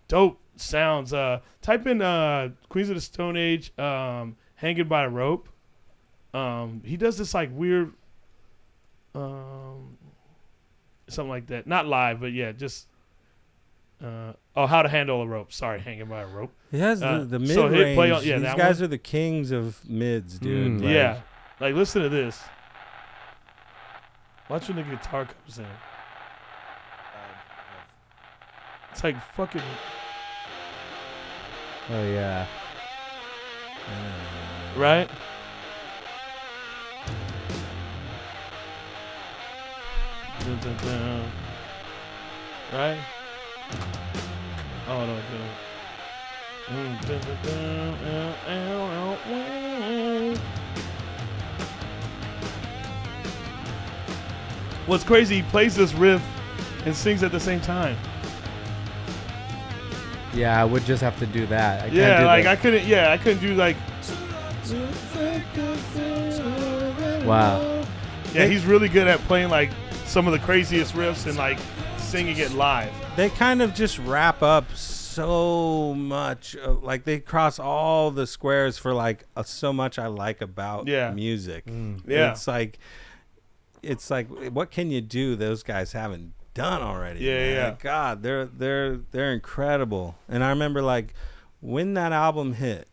dope sounds. Type in Queens of the Stone Age, Hanging by a Rope. He does this weird something like that. Not live, but yeah, just How to Handle a Rope. Sorry, Hanging by a Rope. He has the mid so hit range. play on- yeah, These that guys one. are the kings of mids, dude. Mm. Like, Yeah. Listen to this. Watch when the guitar comes in. It's fucking. Oh, yeah. Right? Dun, dun, dun. Right? Oh, no, dun, dun, dun, dun, ow, ow, ow. What's crazy, he plays this riff and sings at the same time. Yeah, I would just have to do that. I Yeah, can't do like the- I couldn't do like. Wow. Yeah, he's really good at playing like some of the craziest riffs and like singing it live. They kind of just wrap up so much. Like they cross all the squares for like so much I like about music. Yeah. It's like what can you do those guys haven't done already? Yeah, man? yeah. Like, God, they're incredible. And I remember like when that album hit,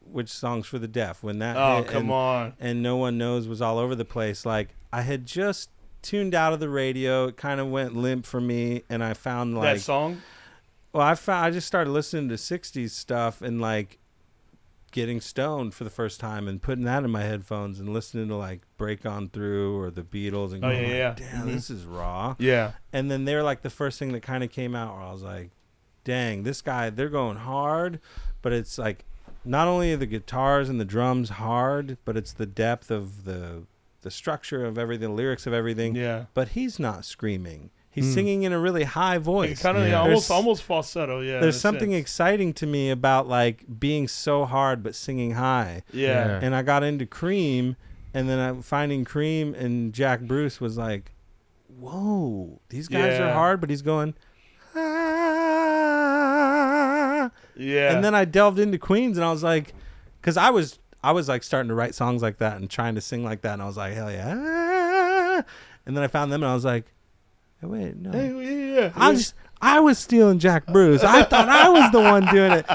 which Songs for the Deaf, when that hit, come on. and No One Knows was all over the place. Like I had just tuned out of the radio. It kind of went limp for me, and I found like That song? Well, I just started listening to 60s stuff and like getting stoned for the first time and putting that in my headphones and listening to like Break On Through or the Beatles and going, damn, this is raw. Yeah. And then they're like the first thing that kind of came out where I was like, dang, this guy, they're going hard, but it's like not only are the guitars and the drums hard, but it's the depth of the structure of everything, the lyrics of everything. Yeah. But he's not screaming. He's singing in a really high voice. Kind of almost falsetto, yeah. There's something exciting to me about like being so hard but singing high. Yeah. And I got into Cream, and then finding Cream and Jack Bruce was like, whoa, these guys are hard, but he's going, ah. Yeah. And then I delved into Queens, and I was like, because I was like starting to write songs like that and trying to sing like that, and I was like, hell yeah. And then I found them, and I was like, hey, wait, no. I was stealing Jack Bruce. I thought I was the one doing it,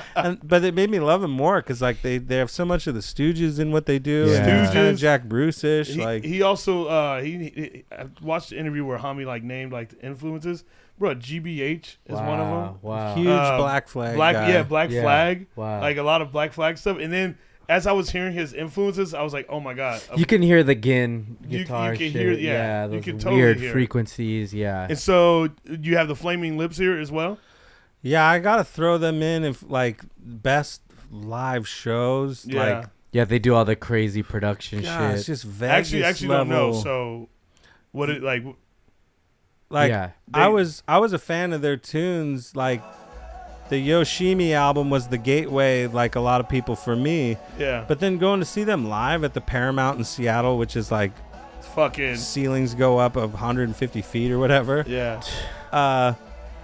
but it made me love him more because like they have so much of the Stooges in what they do. Yeah. And it's kind of Jack Bruce-ish. He also he I watched the interview where Hami like named like the influences. Bro, GBH is one of them. Wow. Huge Black Flag guy. Black Flag. Wow. Like a lot of Black Flag stuff. And then as I was hearing his influences, I was like, oh my God. You can hear the Gin You guitar can shit. hear- yeah, you those can totally weird hear it. frequencies. Yeah. And so you have the Flaming Lips here as well. Yeah, I gotta throw them in if like best live shows. Yeah. Like, Yeah, they do all the crazy production God, it's shit. just Vegas Actually level. don't know. So what it like? Like Yeah. I was a fan of their tunes. Like the Yoshimi album was the gateway, like a lot of people for me. Yeah. But then going to see them live at the Paramount in Seattle, which is like Fucking ceilings go up 150 feet or whatever. yeah.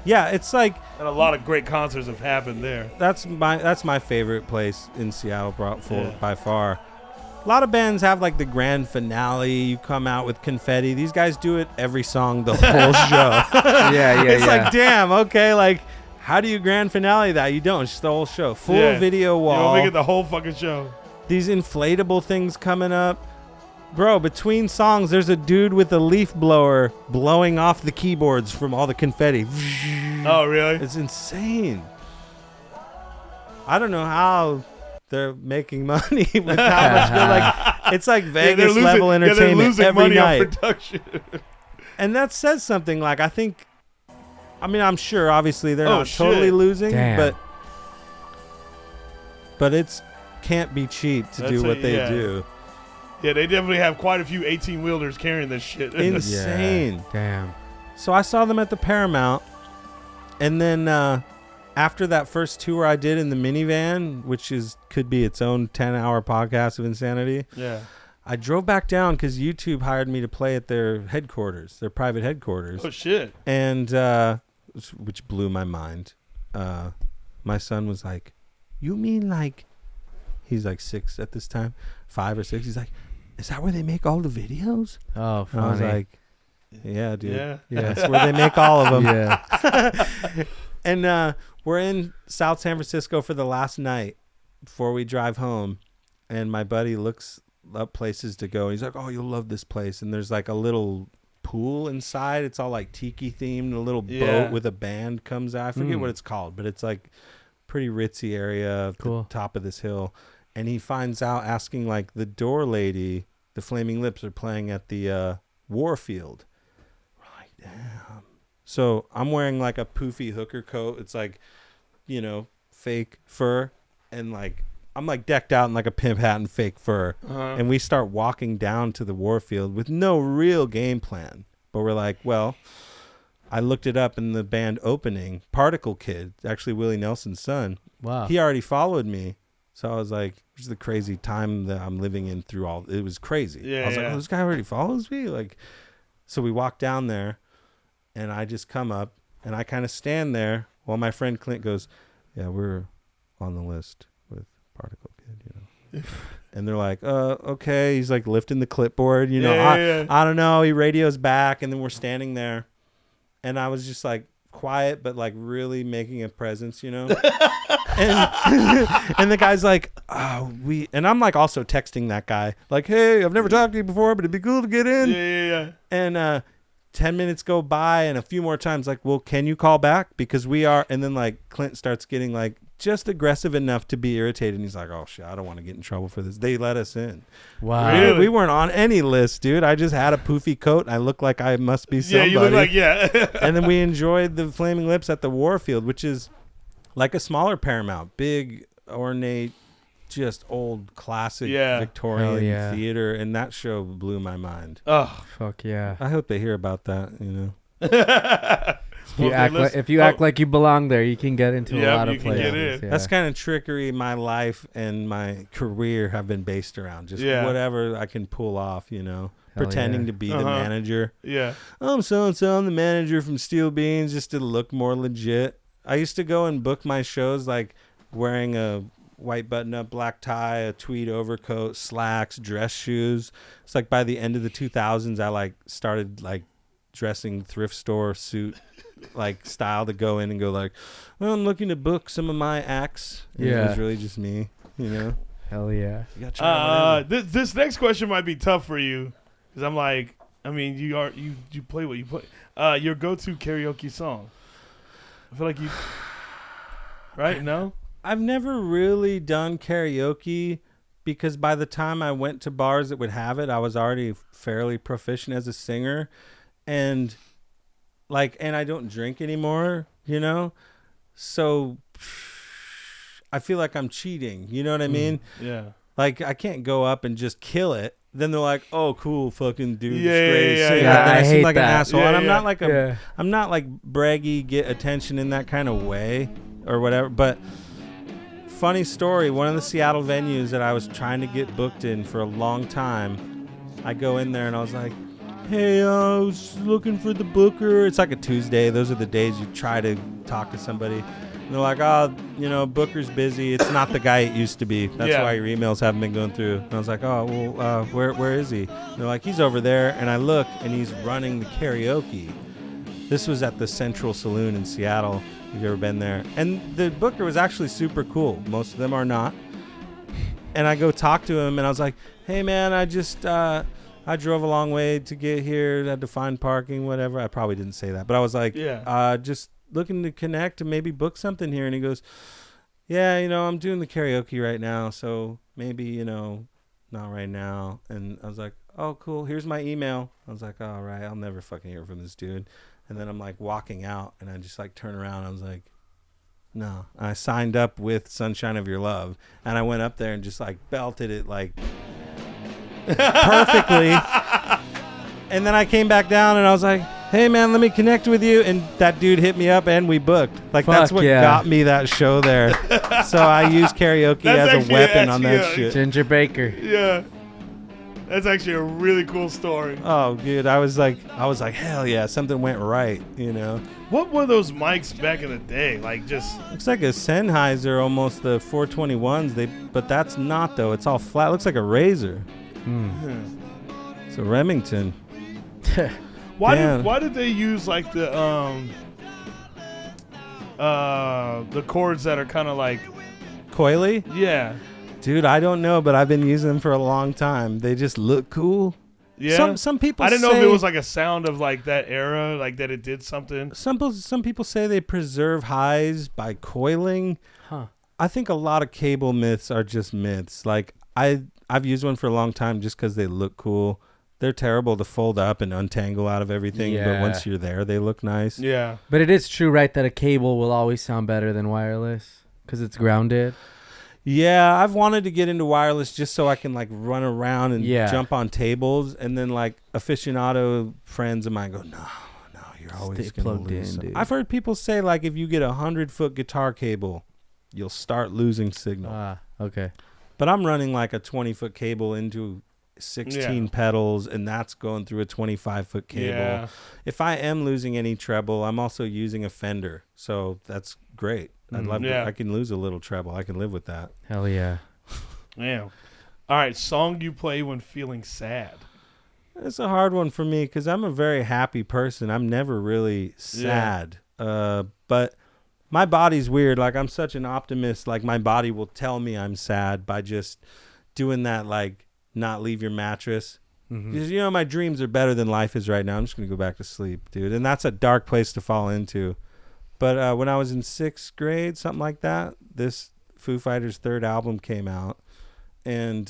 Yeah, it's like And a lot of great concerts have happened there. that's my favorite place in Seattle Yeah. by far. A lot of bands have like the grand finale. You come out with confetti. These guys do it every song, the whole show. It's like, damn, okay, like how do you grand finale that? You don't. It's just the whole show. Full video You wall. don't make it the whole fucking show. These inflatable things coming up. Bro, between songs, there's a dude with a leaf blower blowing off the keyboards from all the confetti. Oh, really? It's insane. I don't know how they're making money with how much they're like. It's like Vegas level entertainment they're losing every money night. on production. And that says something. Like I'm sure obviously they're Oh, not shit. totally losing, Damn. but it's can't be cheap to do what they do. Yeah, they definitely have quite a few 18-wheelers carrying this shit. Insane. Damn. So I saw them at the Paramount, and then after that first tour I did in the minivan, which could be its own 10-hour podcast of insanity, Yeah. I drove back down because YouTube hired me to play at their headquarters, their private headquarters. Oh, shit. And which blew my mind. My son was like, you mean like, he's like 6 at this time, 5 or 6. He's like, is that where they make all the videos? Oh, And funny. I was like, yeah, dude. Yeah. That's where they make all of them. Yeah. And we're in South San Francisco for the last night before we drive home. And my buddy looks up places to go. He's like, oh, you'll love this place. And there's like a little pool inside. It's all like tiki themed. A little boat with a band comes out. I forget what it's called, but it's like pretty ritzy area at the top of this hill. And he finds out asking like the door lady, the Flaming Lips are playing at the Warfield. We're like, damn. So I'm wearing like a poofy hooker coat. It's like, fake fur. And like, I'm like decked out in like a pimp hat and fake fur. Uh-huh. And we start walking down to the Warfield with no real game plan. But we're like, well, I looked it up, and the band opening, Particle Kid, actually Willie Nelson's son. Wow. He already followed me. So I was like, this is the crazy time that I'm living in through all. It was crazy. Yeah, I was like, oh, this guy already follows me? Like, so we walk down there, and I just come up, and I kind of stand there while my friend Clint goes, yeah, we're on the list with Particle Kid, you know. And they're like, okay. He's like lifting the clipboard, you know. I don't know. He radios back, and then we're standing there. And I was just like quiet, but like really making a presence, you know. and the guy's like, and I'm like also texting that guy, like, hey, I've never talked to you before, but it'd be cool to get in. Yeah. And 10 minutes go by, and a few more times, like, well, can you call back? Because we are. And then like Clint starts getting like just aggressive enough to be irritated. And he's like, oh shit, I don't want to get in trouble for this. They let us in. Wow. Really? We weren't on any list, dude. I just had a poofy coat, and I looked like I must be somebody. Yeah, you look like, And then we enjoyed the Flaming Lips at the Warfield, which is like a smaller Paramount, big, ornate, just old classic Victorian theater, and that show blew my mind. Oh, fuck yeah. I hope they hear about that, you know. If you act like you belong there, you can get into a lot of you can get in. places. Yeah. That's kind of trickery my life and my career have been based around. Just whatever I can pull off, you know. Hell Pretending to be the manager. Yeah. I'm so-and-so, I'm the manager from Steel Beans, just to look more legit. I used to go and book my shows like wearing a white button-up black tie, a tweed overcoat, slacks, dress shoes. It's like by the end of the 2000s, I like started like dressing thrift store suit like style to go in and go like, well, I'm looking to book some of my acts. And it was really just me, you know. Hell yeah. You gotta try this next question might be tough for you because I'm like, I mean, you play what you play. Your go-to karaoke song. I feel like you, right? No, I've never really done karaoke because by the time I went to bars that would have it, I was already fairly proficient as a singer, and I don't drink anymore, you know, so I feel like I'm cheating. You know what I mean? Yeah. Like I can't go up and just kill it. Then they're like, "Oh, cool, fucking dude, Yeah, great yeah, singer." yeah. And then I I seem hate like an that. asshole, Yeah, and I'm yeah. not like I'm not like braggy, get attention in that kind of way or whatever. But funny story, one of the Seattle venues that I was trying to get booked in for a long time, I go in there and I was like, "Hey, I was looking for the booker." It's like a Tuesday. Those are the days you try to talk to somebody. And they're like, "Oh, you know, Booker's busy. It's not the guy it used to be. That's why your emails haven't been going through." And I was like, "Oh, well, where is he?" And they're like, "He's over there." And I look, and he's running the karaoke. This was at the Central Saloon in Seattle. If you've ever been there. And the booker was actually super cool. Most of them are not. And I go talk to him, and I was like, "Hey, man, I just I drove a long way to get here. Had to find parking, whatever." I probably didn't say that, but I was like, just looking to connect and maybe book something here." And he goes, "Yeah, you know, I'm doing the karaoke right now, so maybe, you know, not right now." And I was like, "Oh, cool. Here's my email." I was like, "All right, I'll never fucking hear from this dude." And then I'm like walking out, and I just like turn around. I was like, "No." I signed up with Sunshine of Your Love, and I went up there and just like belted it like perfectly. And then I came back down, and I was like, "Hey, man, let me connect with you." And that dude hit me up, and we booked. Like, that's what got me that show there. So I use karaoke as a weapon on that shit. Ginger Baker. Yeah. That's actually a really cool story. Oh, dude, I was like, hell yeah, something went right, you know. What were those mics back in the day? Like, just looks like a Sennheiser, almost the 421s. But that's not though. It's all flat. Looks like a Razor. It's a Remington. Why did they use like the chords that are kind of like coily? Yeah. Dude, I don't know, but I've been using them for a long time. They just look cool. Yeah. Some people. I didn't know if it was like a sound of like that era, like that it did something. Some people say they preserve highs by coiling. Huh. I think a lot of cable myths are just myths. Like I've used one for a long time just because they look cool. They're terrible to fold up and untangle out of everything, but once you're there, they look nice. Yeah. But it is true, right, that a cable will always sound better than wireless because it's grounded. Yeah, I've wanted to get into wireless just so I can like run around and jump on tables, and then like aficionado friends of mine go, no, you're always Stay going plugged to lose. in, dude. I've heard people say like if you get 100-foot guitar cable, you'll start losing signal. Ah, okay. But I'm running like a 20-foot cable into 16 pedals, and that's going through a 25-foot cable. Yeah. If I am losing any treble, I'm also using a Fender, so that's great. I'd love to, I can lose a little treble. I can live with that. Hell yeah. Yeah. All right, song you play when feeling sad. It's a hard one for me because I'm a very happy person. I'm never really sad. But my body's weird. Like, I'm such an optimist. Like, my body will tell me I'm sad by just doing that, like, not leave your mattress. Because, you know, my dreams are better than life is right now. I'm just going to go back to sleep, dude. And that's a dark place to fall into. But when I was in 6th grade, something like that, this Foo Fighters' 3rd album came out. And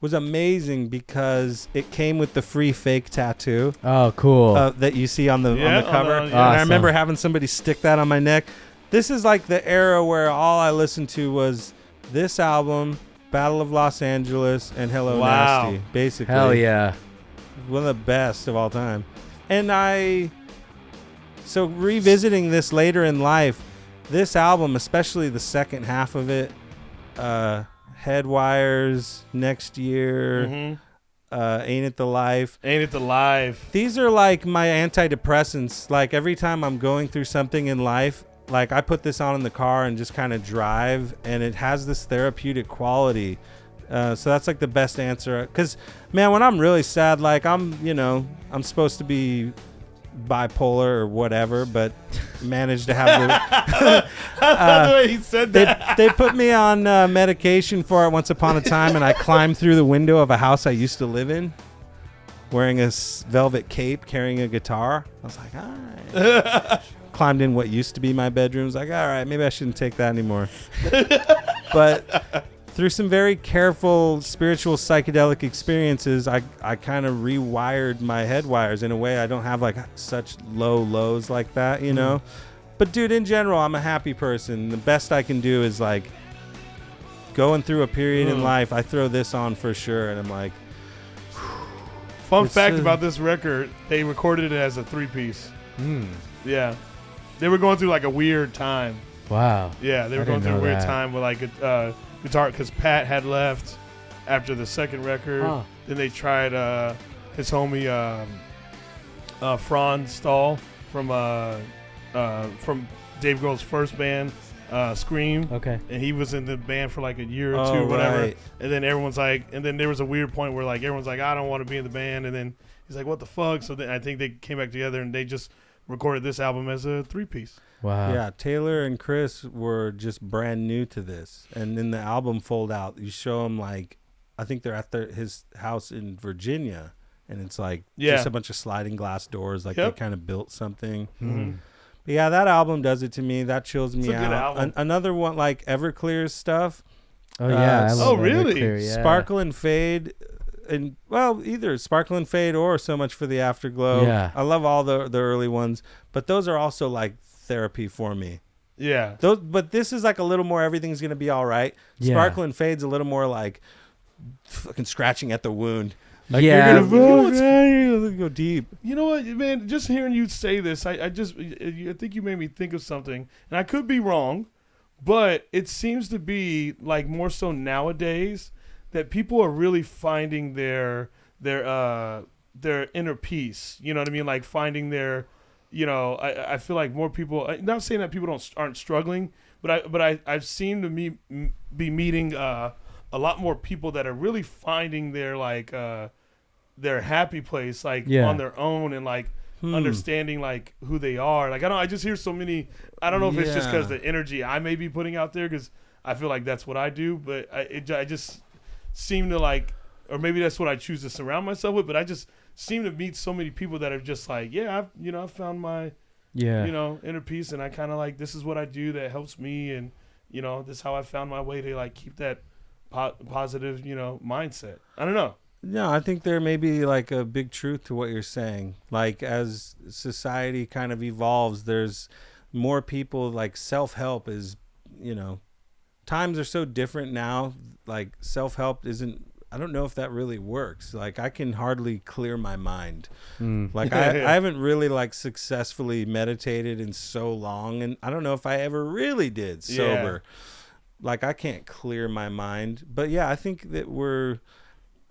was amazing because it came with the free fake tattoo. Oh, cool. That you see on the cover. Awesome. And I remember having somebody stick that on my neck. This is like the era where all I listened to was this album, Battle of Los Angeles, and Hello Nasty, basically. Hell yeah. One of the best of all time. And so revisiting this later in life, this album, especially the second half of it, Headwires, Next Year, Ain't It the Life. Ain't It the Life. These are like my antidepressants. Like every time I'm going through something in life, like I put this on in the car and just kind of drive, and it has this therapeutic quality. So that's like the best answer. Because, man, when I'm really sad, like I'm supposed to be bipolar or whatever, but managed to have the way he said that. They put me on medication for it once upon a time, and I climbed through the window of a house I used to live in wearing a velvet cape, carrying a guitar. I was like, all right. Climbed in what used to be my bedroom. I was like, all right, maybe I shouldn't take that anymore. But through some very careful spiritual psychedelic experiences, I kind of rewired my head wires in a way I don't have like such low lows like that, you know? But dude, in general, I'm a happy person. The best I can do is like going through a period in life. I throw this on for sure, and I'm like, Fun fact about this record, they recorded it as a 3-piece. Yeah. They were going through like a weird time. Wow. Yeah, they were going through a weird time with like guitar, because Pat had left after the second record. Then they tried his homie Franz Stahl from Dave Grohl's first band, Scream. Okay. And he was in the band for like a year or two, whatever. Right. And then everyone's like, and then there was a weird point where like everyone's like, I don't want to be in the band. And then he's like, what the fuck? So then I think they came back together and they just recorded this album as a 3-piece. Wow. yeah, Taylor and Chris were just brand new to this. And in the album fold out, you show them like, I think they're at his house in Virginia, and it's like just a bunch of sliding glass doors, like they kind of built something. But yeah, that album does it to me. That chills me It's a good out. album. Another one, like Everclear's stuff. Oh, yeah. I love really? Everclear, yeah. Sparkle and Fade. And well, either Sparkle and Fade or So Much for the Afterglow. Yeah. I love all the early ones, but those are also like therapy for me. Yeah. But this is like a little more everything's gonna be all right. Yeah. Sparkle and Fade's a little more like fucking scratching at the wound. Like Yeah. you're gonna go deep. You know what, man? Just hearing you say this, I think you made me think of something, and I could be wrong, but it seems to be like more so nowadays that people are really finding their inner peace. You know what I mean? Like finding their, you know, I feel like more people. I'm not saying that people aren't struggling, but I've seen to be meeting a lot more people that are really finding their like their happy place like on their own, and like understanding like who they are. Like I just hear so many. I don't know if it's just because the energy I may be putting out there, because I feel like that's what I do, but I just seem to like, or maybe that's what I choose to surround myself with, but I just seem to meet so many people that are just like, I've found my inner peace, and I kind of like, this is what I do that helps me, and you know, this is how I found my way to like keep that positive, you know, mindset. I don't know. No, I think there may be like a big truth to what you're saying. Like as society kind of evolves, there's more people like self-help is, you know, times are so different now. Like self-help isn't I don't know if that really works. Like I can hardly clear my mind. Mm. Like I haven't really like successfully meditated in so long, and I don't know if I ever really did sober. Like I can't clear my mind. But yeah, I think that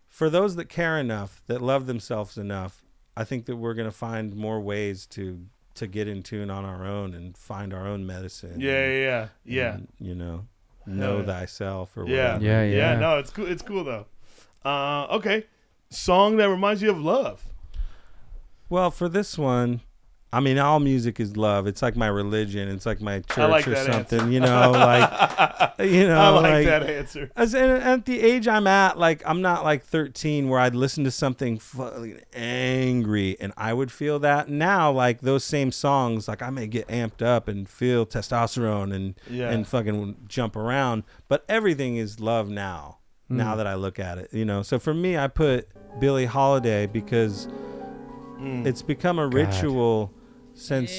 for those that care enough, that love themselves enough, I think that we're going to find more ways to get in tune on our own and find our own medicine. Yeah. And, know thyself or whatever. Yeah. No, it's cool. It's cool though. Okay. Song that reminds you of love. Well, for this one, I mean, all music is love. It's like my religion. It's like my church like or that something, answer. I like that answer. At the age I'm at, like, I'm not like 13 where I'd listen to something angry and I would feel that. Now, like, those same songs, like, I may get amped up and feel testosterone and fucking jump around. But everything is love now that I look at it, So for me, I put Billie Holiday because it's become a ritual since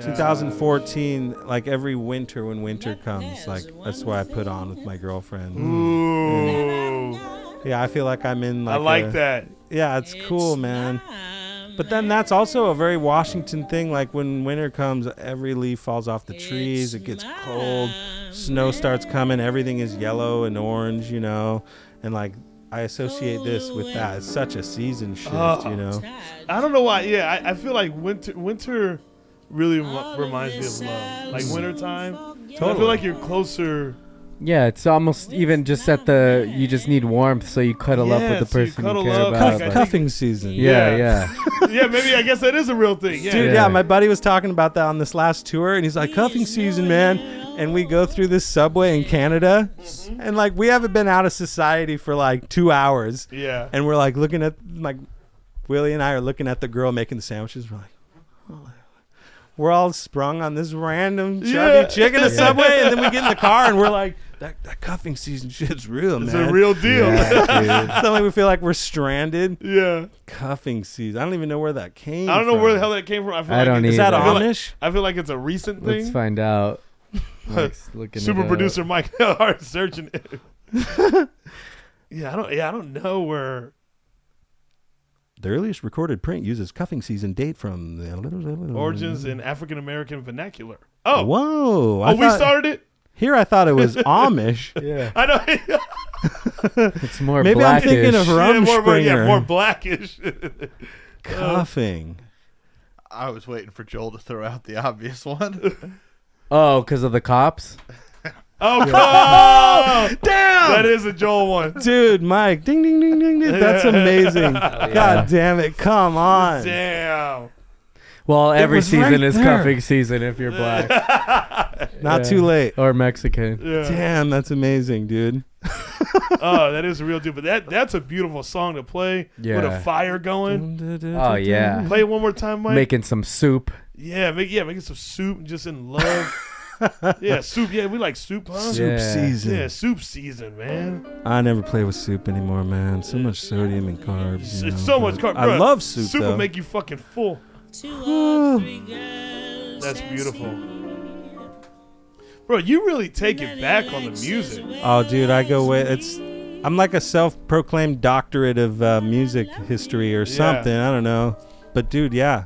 2014, like every winter when winter comes, like that's what I put on with my girlfriend. Ooh. Yeah, I feel like I'm in like I like that. Yeah, it's cool, man. But then that's also a very Washington thing. Like when winter comes, every leaf falls off the trees. It gets cold. Snow starts coming. Everything is yellow and orange, and like I associate this with that. It's such a season shift, I don't know why. Yeah, I feel like winter really reminds me of love. Like wintertime. Totally. I feel like you're closer. Yeah, it's almost even just you just need warmth, so you cuddle up with the person you care about. Cuffing season. Yeah. Yeah, maybe I guess that is a real thing. Yeah. Dude, yeah, my buddy was talking about that on this last tour, and he's like, cuffing season, man. And we go through this subway in Canada, and like we haven't been out of society for like 2 hours. Yeah. And we're like looking at, like, Willie and I are looking at the girl making the sandwiches. We're like, oh. We're all sprung on this random chubby chick in a subway, and then we get in the car and we're like, that cuffing season shit's real, man. It's a real deal. Yeah, suddenly we feel like we're stranded. Yeah. Cuffing season. I don't even know where that came from. I don't know where the hell that came from. I don't Is that Amish? I feel like it's a recent thing. Let's find out. Super producer Mike Hart searching it. I don't know where. The earliest recorded print uses cuffing season date from the Origins in African American vernacular. Oh, whoa! We started it. Here, I thought it was Amish. Yeah, I know. It's more. Maybe blackish. I'm thinking of Rumspringa. more blackish. Cuffing. I was waiting for Joel to throw out the obvious one. Oh, because of the cops. Oh, damn! That is a Joel one. Dude, Mike. Ding, ding, ding, ding, ding. That's amazing. God damn it. Come on. Damn. Well, every was season right is there. cuffing season if you're black. Not too late. Or Mexican. Yeah. Damn, that's amazing, dude. Oh, that is a real deal. But that's a beautiful song to play with a fire going. Oh, yeah. Play it one more time, Mike. Making some soup. Yeah, making some soup and just in love. Yeah, soup. Yeah, we like soup, huh? Soup season. Yeah, soup season, man. I never play with soup anymore, man. So much sodium and carbs. It's so much carbs. I love soup, Soup though. will make you fucking full. That's beautiful. Bro, you really take it back on the music. Oh, dude, I go with I'm like a self-proclaimed doctorate of music history or something. I don't know, but dude, yeah.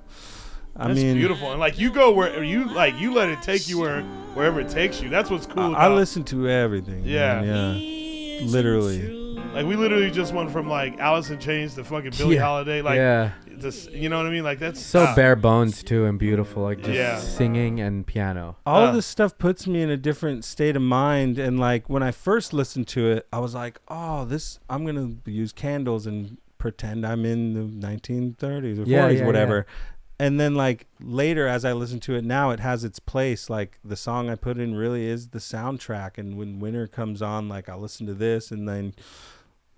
I That's mean, beautiful, and like you go where you let it take you wherever it takes you. That's what's cool. I listen to everything. Yeah, man. Yeah, literally. Like we literally just went from like Alice in Chains to fucking Billie Holiday. Like, just, you know what I mean? Like that's so bare bones too and beautiful. Like just singing and piano. All of this stuff puts me in a different state of mind. And like when I first listened to it, I was like, oh, I'm gonna use candles and pretend I'm in the 1930s or 40s, whatever. Yeah. And then like later as I listen to it now, it has its place. Like the song I put in really is the soundtrack. And when winter comes on, like I'll listen to this and then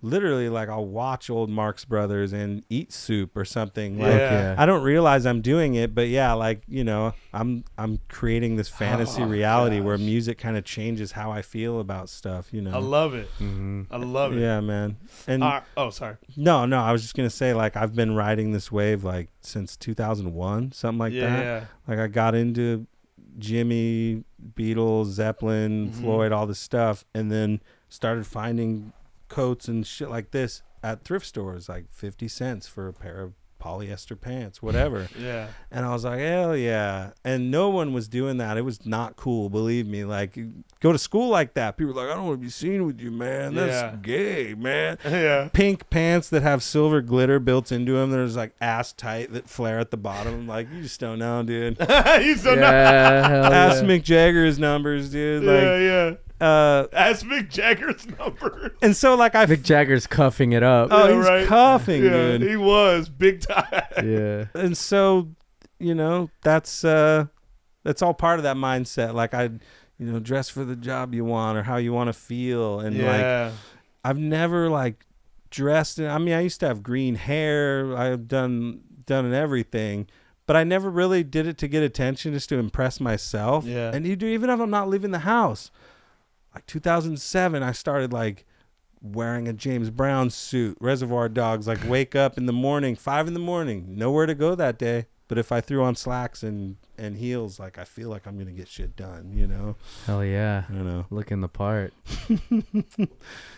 literally like I'll watch old Marx Brothers and eat soup or something. Like I don't realize I'm doing it, but yeah, like, you know, I'm creating this fantasy reality where music kind of changes how I feel about stuff, you know. I love it. Mm-hmm. I love it. Yeah, man. And sorry. No, I was just gonna say like I've been riding this wave like since 2001, something like that. Yeah. Like I got into Jimmy, Beatles, Zeppelin, Floyd, all this stuff, and then started finding coats and shit like this at thrift stores, like 50 cents for a pair of polyester pants, whatever. Yeah. And I was like, hell yeah. And no one was doing that. It was not cool, believe me. Like, go to school like that. People were like, I don't want to be seen with you, man. That's gay, man. Yeah. Pink pants that have silver glitter built into them. There's like ass tight that flare at the bottom. Like, you just don't know, dude. You still know. Ask Mick Jagger's numbers, dude. Like, Yeah. Ask Mick Jagger's numbers. And so, like, Mick Jagger's cuffing it up. Oh, Yeah, he's right. coughing, Yeah, dude. he was big time. Yeah. And so, you know, that's all part of that mindset. Like, dress for the job you want or how you want to feel. And like, I've never like dressed in, I mean, I used to have green hair. I've done everything, but I never really did it to get attention, just to impress myself. Yeah. And even if I'm not leaving the house, like 2007, I started like wearing a James Brown suit, Reservoir Dogs, like wake up in the morning, 5 a.m, nowhere to go that day. But if I threw on slacks and heels, like I feel like I'm going to get shit done, you know? Hell yeah. I know. Looking the part.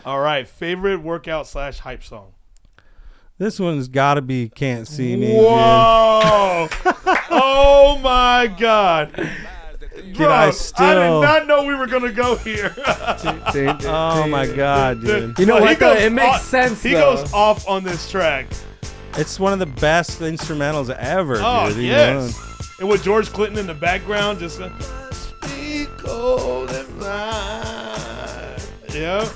All right. Favorite workout / hype song? This one's got to be Can't See Me. Whoa. Oh my God. Bro, I did not know we were going to go here. Oh my God, dude. You know Well, what? Though? It makes sense. He though. goes off on this track. It's one of the best instrumentals ever, Oh, dude. you yes. know? And with George Clinton in the background, just speak cold and blind. Yeah.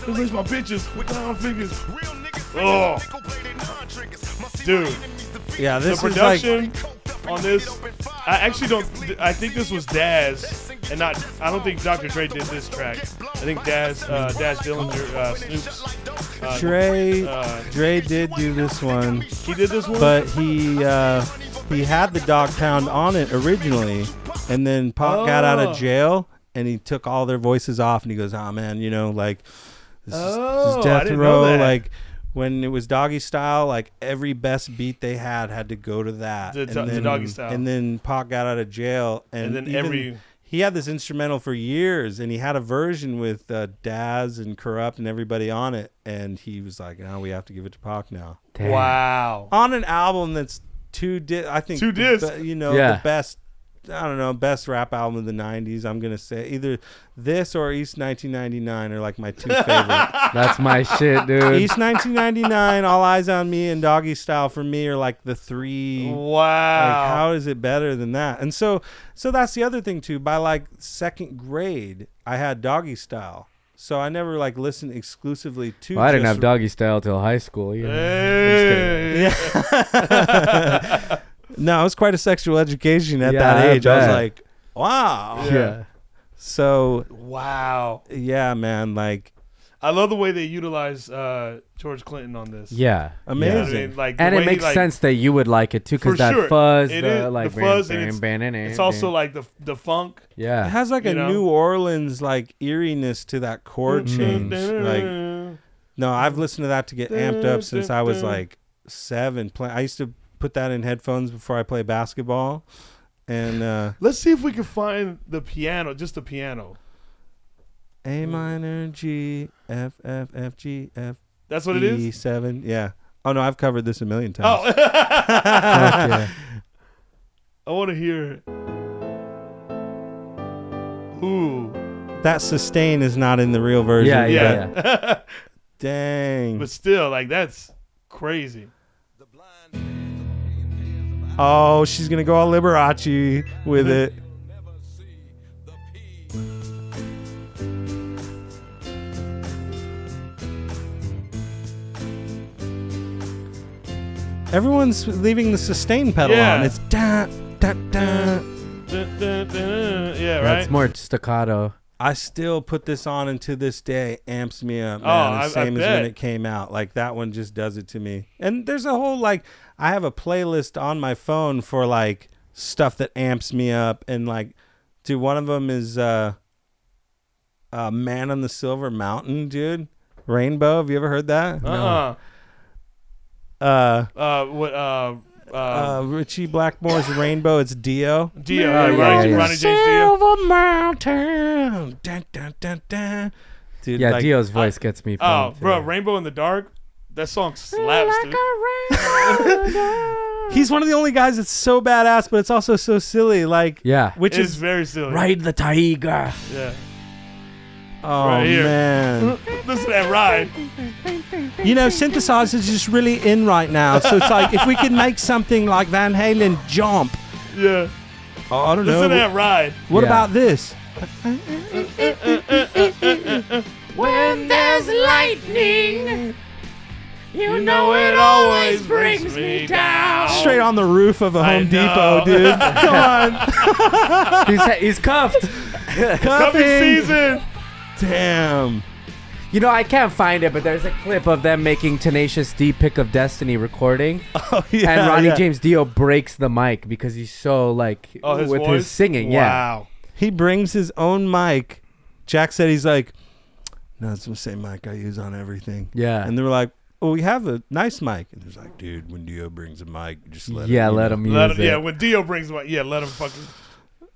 Where's my bitches with down figures? Oh, dude. Yeah, this The is like, production on this, I actually don't. I think this was Daz, and not. I don't think Dr. Dre did this track. I think Daz Dillinger, Snoop's. Dre did do this one, He did this one, but he had the Dog Pound on it originally, and then Pac got out of jail, and he took all their voices off, and he goes, "Oh man, you know, like this is I Death didn't know Row, that. like." When it was Doggy Style, like every best beat they had to go to that. To and then, Doggy Style. And then Pac got out of jail, and then even he had this instrumental for years, and he had a version with Daz and Corrupt and everybody on it, and he was like, "No, we have to give it to Pac now." Damn. wow. On an album that's I think Two discs. the best. I don't know, best rap album of the 90s. I'm going to say either this or East 1999 are like my two favorite. That's my shit, dude. East 1999, All Eyes on Me, and Doggy Style for me are like the three. Wow. Like, how is it better than that? And so that's the other thing too. By like second grade, I had Doggy Style. So I never like listened exclusively to. Well, I didn't have Doggy Style till high school. You know? Hey. Yeah. No, it was quite a sexual education at that I age. I was bet. like, wow. Yeah. So, Wow. yeah, man, like, I love the way they utilize George Clinton on this. Yeah. amazing. You know what I mean? Like, the And way it makes he, like, sense that you would like it too, because For that sure. fuzz, It the is, like the fuzz, and it's also like the funk. It yeah. has like You a know? New Orleans like eeriness to that chord change. Like, no, I've listened to that to get amped up since I was like 7. I used to put that in headphones before I play basketball. And Let's see if we can find the piano, just the piano. A minor, G, F, F, F, G, F, That's what it E, is? 7. Yeah. Oh, no, I've covered this a million times. Oh. Yeah. I want to hear it. Ooh. That sustain is not in the real version. Yeah, Yeah. but dang. But still, like, that's crazy. Oh, she's going to go all Liberace with it. Everyone's leaving the sustain pedal Yeah. on. It's da, da, da. Yeah, right? That's more staccato. I still put this on, and to this day amps me up, man. Oh, the I same as bet. when it came out. Like, that one just does it to me. And there's a whole, like, I have a playlist on my phone for, like, stuff that amps me up. And, like, dude, one of them is Man on the Silver Mountain, dude. Rainbow. Have you ever heard that? What? Richie Blackmore's Rainbow. It's Dio. Ronnie James Dio. Silver Mountain. Dun, dun, dun, dun. Dude, Yeah, like, Dio's voice gets me. Oh, pumped, bro, too. Rainbow in the Dark. That song slaps, dude. he's one of the only guys that's so badass, but it's also so silly. Like, Yeah. which It's is very silly. Ride the tiger. Yeah. oh Right here. man. Listen to that ride. You know, synthesizers is just really in right now. So it's like if we could make something like Van Halen jump. Yeah. Oh, I don't know. Listen to that ride. What Yeah. about this? When there's lightning, You know it always brings me down. Straight on the roof of a I Home know. Depot, dude. Come on. he's cuffed. Coming Cuffing. season. Damn. You know, I can't find it, but there's a clip of them making Tenacious D Pick of Destiny recording. Oh, yeah. And Ronnie yeah. James Dio breaks the mic because he's so, like, Oh, his with voice? his singing. Yeah. Wow. He brings his own mic. Jack said he's like, no, it's the same mic I use on everything. Yeah. And they were like, oh, we have a nice mic. And he's like, dude, when Dio brings a mic, just let him. Yeah, you let know. him use Let him, it. yeah, when Dio brings him, let him fucking.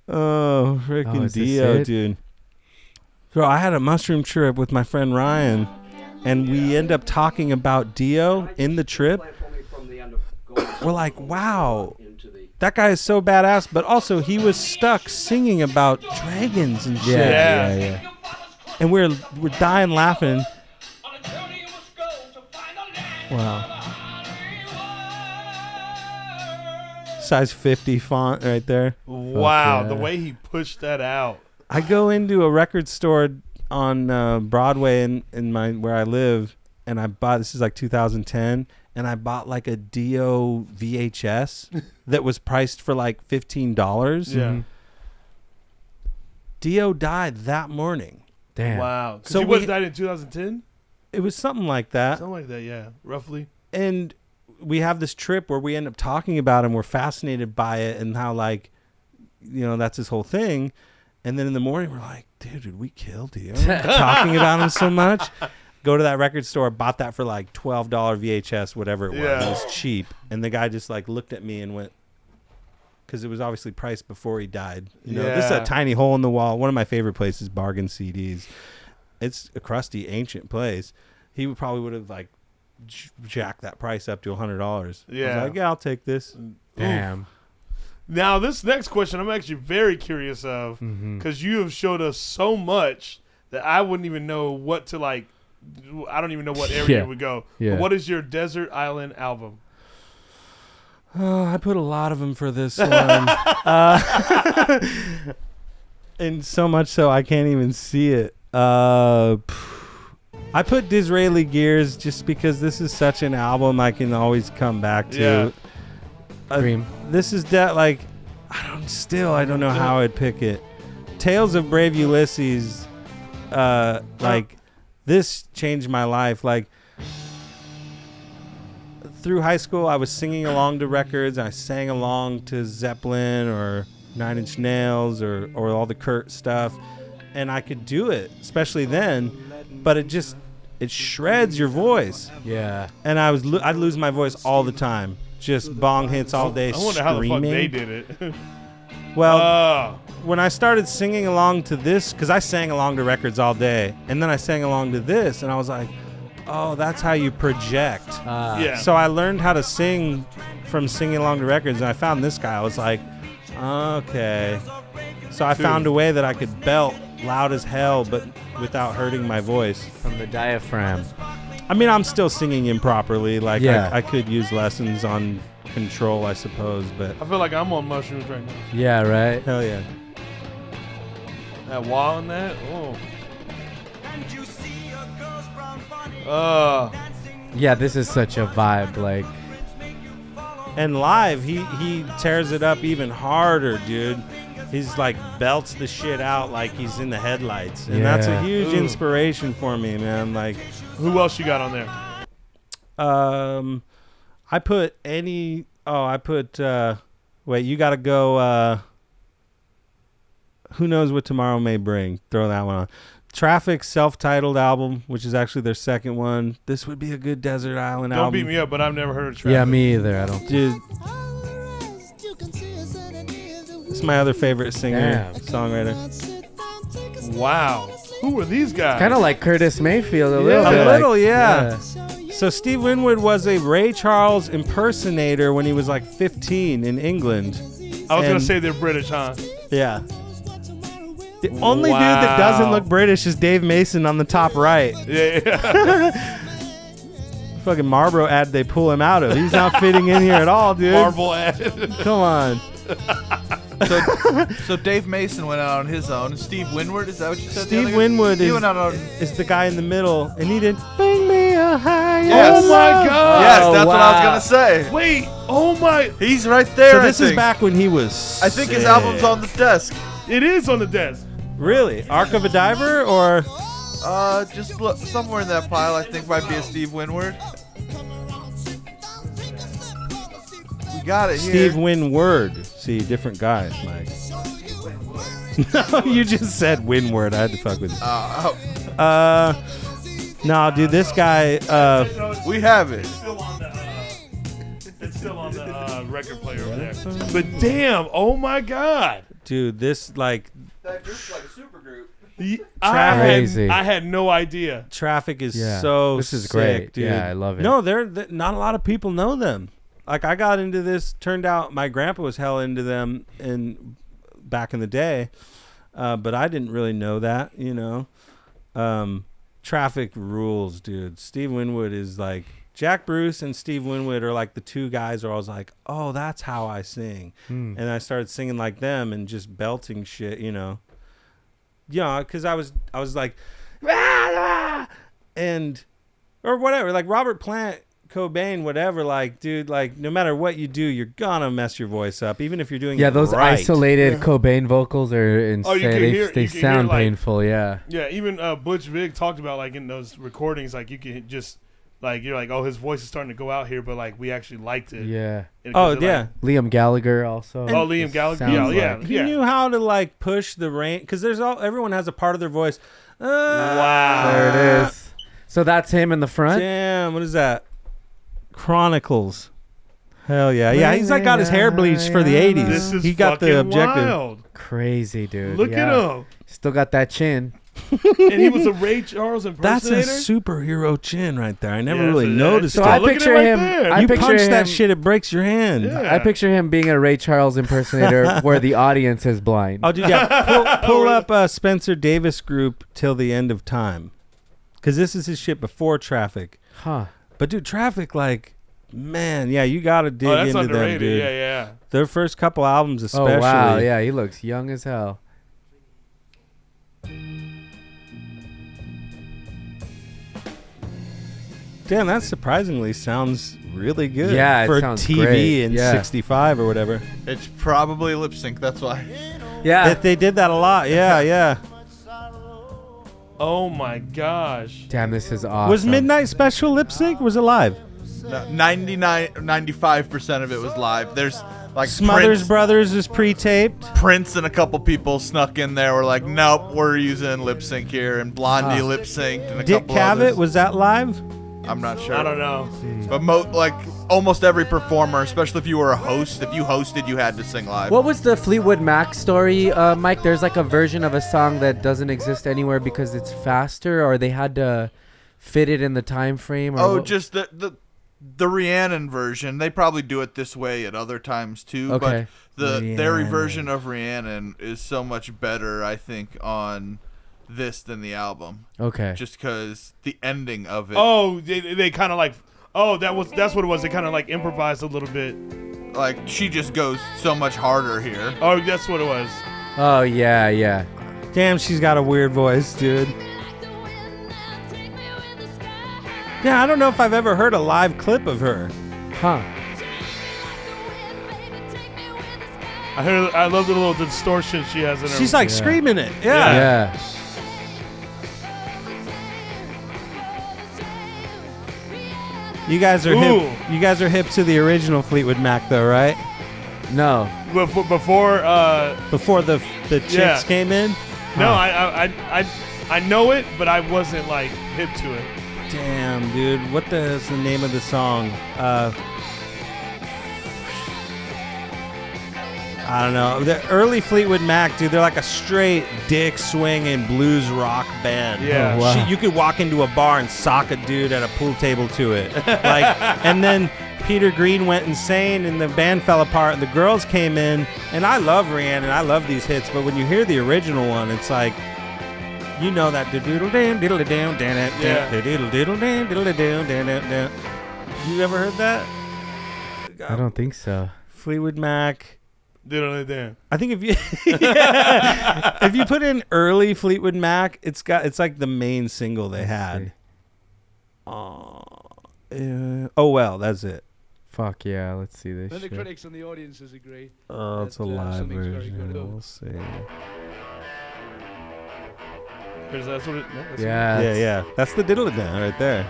Oh, Oh, freaking is this Dio, it? dude. Bro, I had a mushroom trip with my friend Ryan, and we end up talking about Dio in the trip. We're like, wow, that guy is so badass, but also he was stuck singing about dragons and shit. Yeah. And we're dying laughing. Wow. Size 50 font right there. Wow, yeah. the way he pushed that out. I go into a record store on Broadway in my where I live, and I bought, this is like 2010, and I bought like a Dio VHS that was priced for like $15. Yeah. Mhm. Dio died that morning. Damn. Wow. So So he we- died in 2010? It was something like that. Something like that, yeah. Roughly. And we have this trip where we end up talking about him. We're fascinated by it and how, like, you know, that's his whole thing. And then in the morning, we're like, dude, did we kill Dio? Talking about him so much. Go to that record store, bought that for like $12 VHS, whatever it was. Yeah. It was cheap. And the guy just like looked at me and went, because it was obviously priced before he died. You know, this is Yeah. a tiny hole in the wall. One of my favorite places, Bargain CDs. It's a crusty, ancient place. He would have like jacked that price up to $100. I was Yeah. like, yeah, I'll take this. Damn. Now, this next question I'm actually very curious of Mhm. because you have showed us so much that I wouldn't even know what to like. I don't even know what area Yeah. it would go. Yeah. But what is your Desert Island album? Oh, I put a lot of them for this one. And so much so I can't even see it. I put Disraeli Gears just because this is such an album I can always come back to. Yeah. Dream. This is like, I don't know how I'd pick it. Tales of Brave Ulysses, like, this changed my life. Like, through high school, I was singing along to records. I sang along to Zeppelin or Nine Inch Nails or all the Kurt stuff, and I could do it, especially then. But it shreds your voice, Yeah. and I'd lose my voice all the time. Just bong hits all day. I wonder how the fuck screaming. they did it. Well, when I started singing along to this, because I sang along to records all day, and then I sang along to this, and I was like, oh, that's how you project. yeah. So I learned how to sing from singing along to records, and I found this guy. I was like, okay. So I found a way that I could belt loud as hell, but without hurting my voice. From the diaphragm. I mean, I'm still singing improperly. Like, Yeah. I could use lessons on control, I suppose, but I feel like I'm on mushrooms right now. Yeah, right? hell yeah. That wall in that? Yeah, this is such a vibe. Like, And live, he tears it up even harder, dude. He's like belts the shit out like he's in the headlights, and that's a Yeah. huge Ooh. inspiration for me, man. Like, Who else you got on there? I put wait, you gotta go. Who knows what tomorrow may bring? Throw that one on. Traffic's self-titled album, which is actually their second one. This would be a good Desert Island Don't album. beat me up, but I've never heard of Traffic. yeah, me either. I don't. Dude, That's my other favorite singer, Damn. songwriter. Wow. Who were these guys? Kind of like Curtis Mayfield a little Yeah. bit. A like- little, yeah. So Steve Winwood was a Ray Charles impersonator when he was like 15 in England. I was going and- to say they're British, huh? Yeah. The only dude that doesn't Wow. look British is Dave Mason on the top right. Yeah. Fucking Marlboro ad they pull him out of. He's not fitting in here at all, dude. Marble ad. Come on. So Dave Mason went out on his own. Steve Winwood, is that what you said? the Steve other guy? Winwood He went out on. is the guy in the middle, and he did Bring Me a Higher. Yes. Oh my God. Yes, Oh, that's what I wow. was gonna say. Wait. Oh my. He's right there. So this I is think. back when he was I think his sick. album's on this desk. It is on the desk. Really? Ark of a Diver or Just look, somewhere in that pile, I think might be a Steve Winwood. We got it here. Steve Winward? See, different guys, Mike. No, you just said Winward. I had to fuck with you. No, dude, this guy. We have it. It's still on the record player over there. But damn, oh my God. Dude, this like That group's like a super group. Crazy. I had no idea. Traffic is Yeah. so This is sick, great. dude. Yeah, I love it. No, they're not a lot of people know them. Like I got into this. Turned out my grandpa was hell into them back in the day, but I didn't really know that. You know, Traffic rules, dude. Steve Winwood is like Jack Bruce and Steve Winwood are like the two guys where I was like, oh, that's how I sing, and I started singing like them and just belting shit. You know, yeah, because I was like, rah, rah, and or whatever, like Robert Plant. Cobain, whatever, like, dude, like, no matter what you do, you're gonna mess your voice up, even if you're doing it those right. isolated Cobain vocals are insane. Oh, you can hear- they you can hear, sound like- painful, yeah. Yeah, even Butch Vig talked about like in those recordings, like you can just like you're like, oh, his voice is starting to go out here, but like we actually liked it. Yeah. And 'cause Oh, it, yeah. Liam Gallagher also. Oh, Liam Gallagher. Sounds Yeah, like- yeah, He yeah. knew how to, like, push the range, because everyone has a part of their voice. Wow. There it is. So that's him in the front? Damn, what is that? Chronicles. Hell yeah. Yeah, he's like got his hair bleached for the 80s. This is he got fucking the objective. wild. Crazy, dude. Look yeah. at him. Still got that chin. And he was a Ray Charles That's a impersonator. superhero chin right there. I never Yeah, really so noticed So it. I Look at it picture right him. there. I You picture punch him, that shit, it breaks your hand. Yeah. I picture him being a Ray Charles impersonator where the audience is blind. Oh, dude, yeah. Pull up Spencer Davis Group Till the End of Time. Because this is his shit before Traffic. Huh. But, dude, Traffic, like, man, yeah, you got to dig Oh, that's into them, underrated. dude. Yeah, yeah. Their first couple albums, especially. Oh, wow. Yeah, he looks young as hell. Damn, that surprisingly sounds really good. Yeah, it for sounds TV great. in Yeah. 65 or whatever. It's probably lip sync. That's why. Yeah. They did that a lot. Yeah, yeah. Oh my gosh. Damn, this is awesome. Was Midnight Special lip sync? Was it live? 95% of it was live. There's like Smothers Brothers is pre-taped. Prince and a couple people snuck in there. Were like, nope, we're using lip sync here, and Blondie lip synced, and a Dick couple Cavett, others. was that live? I'm not sure. I don't know. But like almost every performer, especially if you were a host, if you hosted, you had to sing live. What was the Fleetwood Mac story, Mike? There's like a version of a song that doesn't exist anywhere because it's faster, or they had to fit it in the time frame. Or Oh, what- just the Rhiannon version. They probably do it this way at other times too. Okay. But their Rhiannon. version of Rhiannon is so much better, I think, on this than the album. okay. Just because the ending of it, Oh, they kind of like. Oh, that's what it was. They kind of like improvised a little bit. like she just goes so much harder here. Oh, that's what it was. Oh yeah, yeah. Damn, she's got a weird voice, dude. Yeah, I don't know if I've ever heard a live clip of her. Huh. I love the little distortion she has in her. She's like Yeah. screaming it. Yeah. Yeah. You guys are Ooh. hip. You guys are hip to the original Fleetwood Mac, though, right? No. before. Before the chicks Yeah. came in. No, I know it, but I wasn't like hip to it. Damn, dude. What the is the name of the song? I don't know. The early Fleetwood Mac, dude, they're like a straight dick swinging blues rock band. Yeah. Oh, wow. Shit, you could walk into a bar and sock a dude at a pool table to it. And then Peter Green went insane and the band fell apart and the girls came in. And I love Rhiannon, I love these hits, but when you hear the original one, it's like, you know that You ever heard that? I don't think so. Fleetwood Mac. Damn. I think if you if you put in early Fleetwood Mac, it's like the main single they had. Oh well, that's it. Fuck yeah, let's see this. And the shit. critics and the audiences agree. Oh, it's a live something's very version. good. We'll see. That's what it, no, that's Yeah. Yeah. That's the diddle down right there.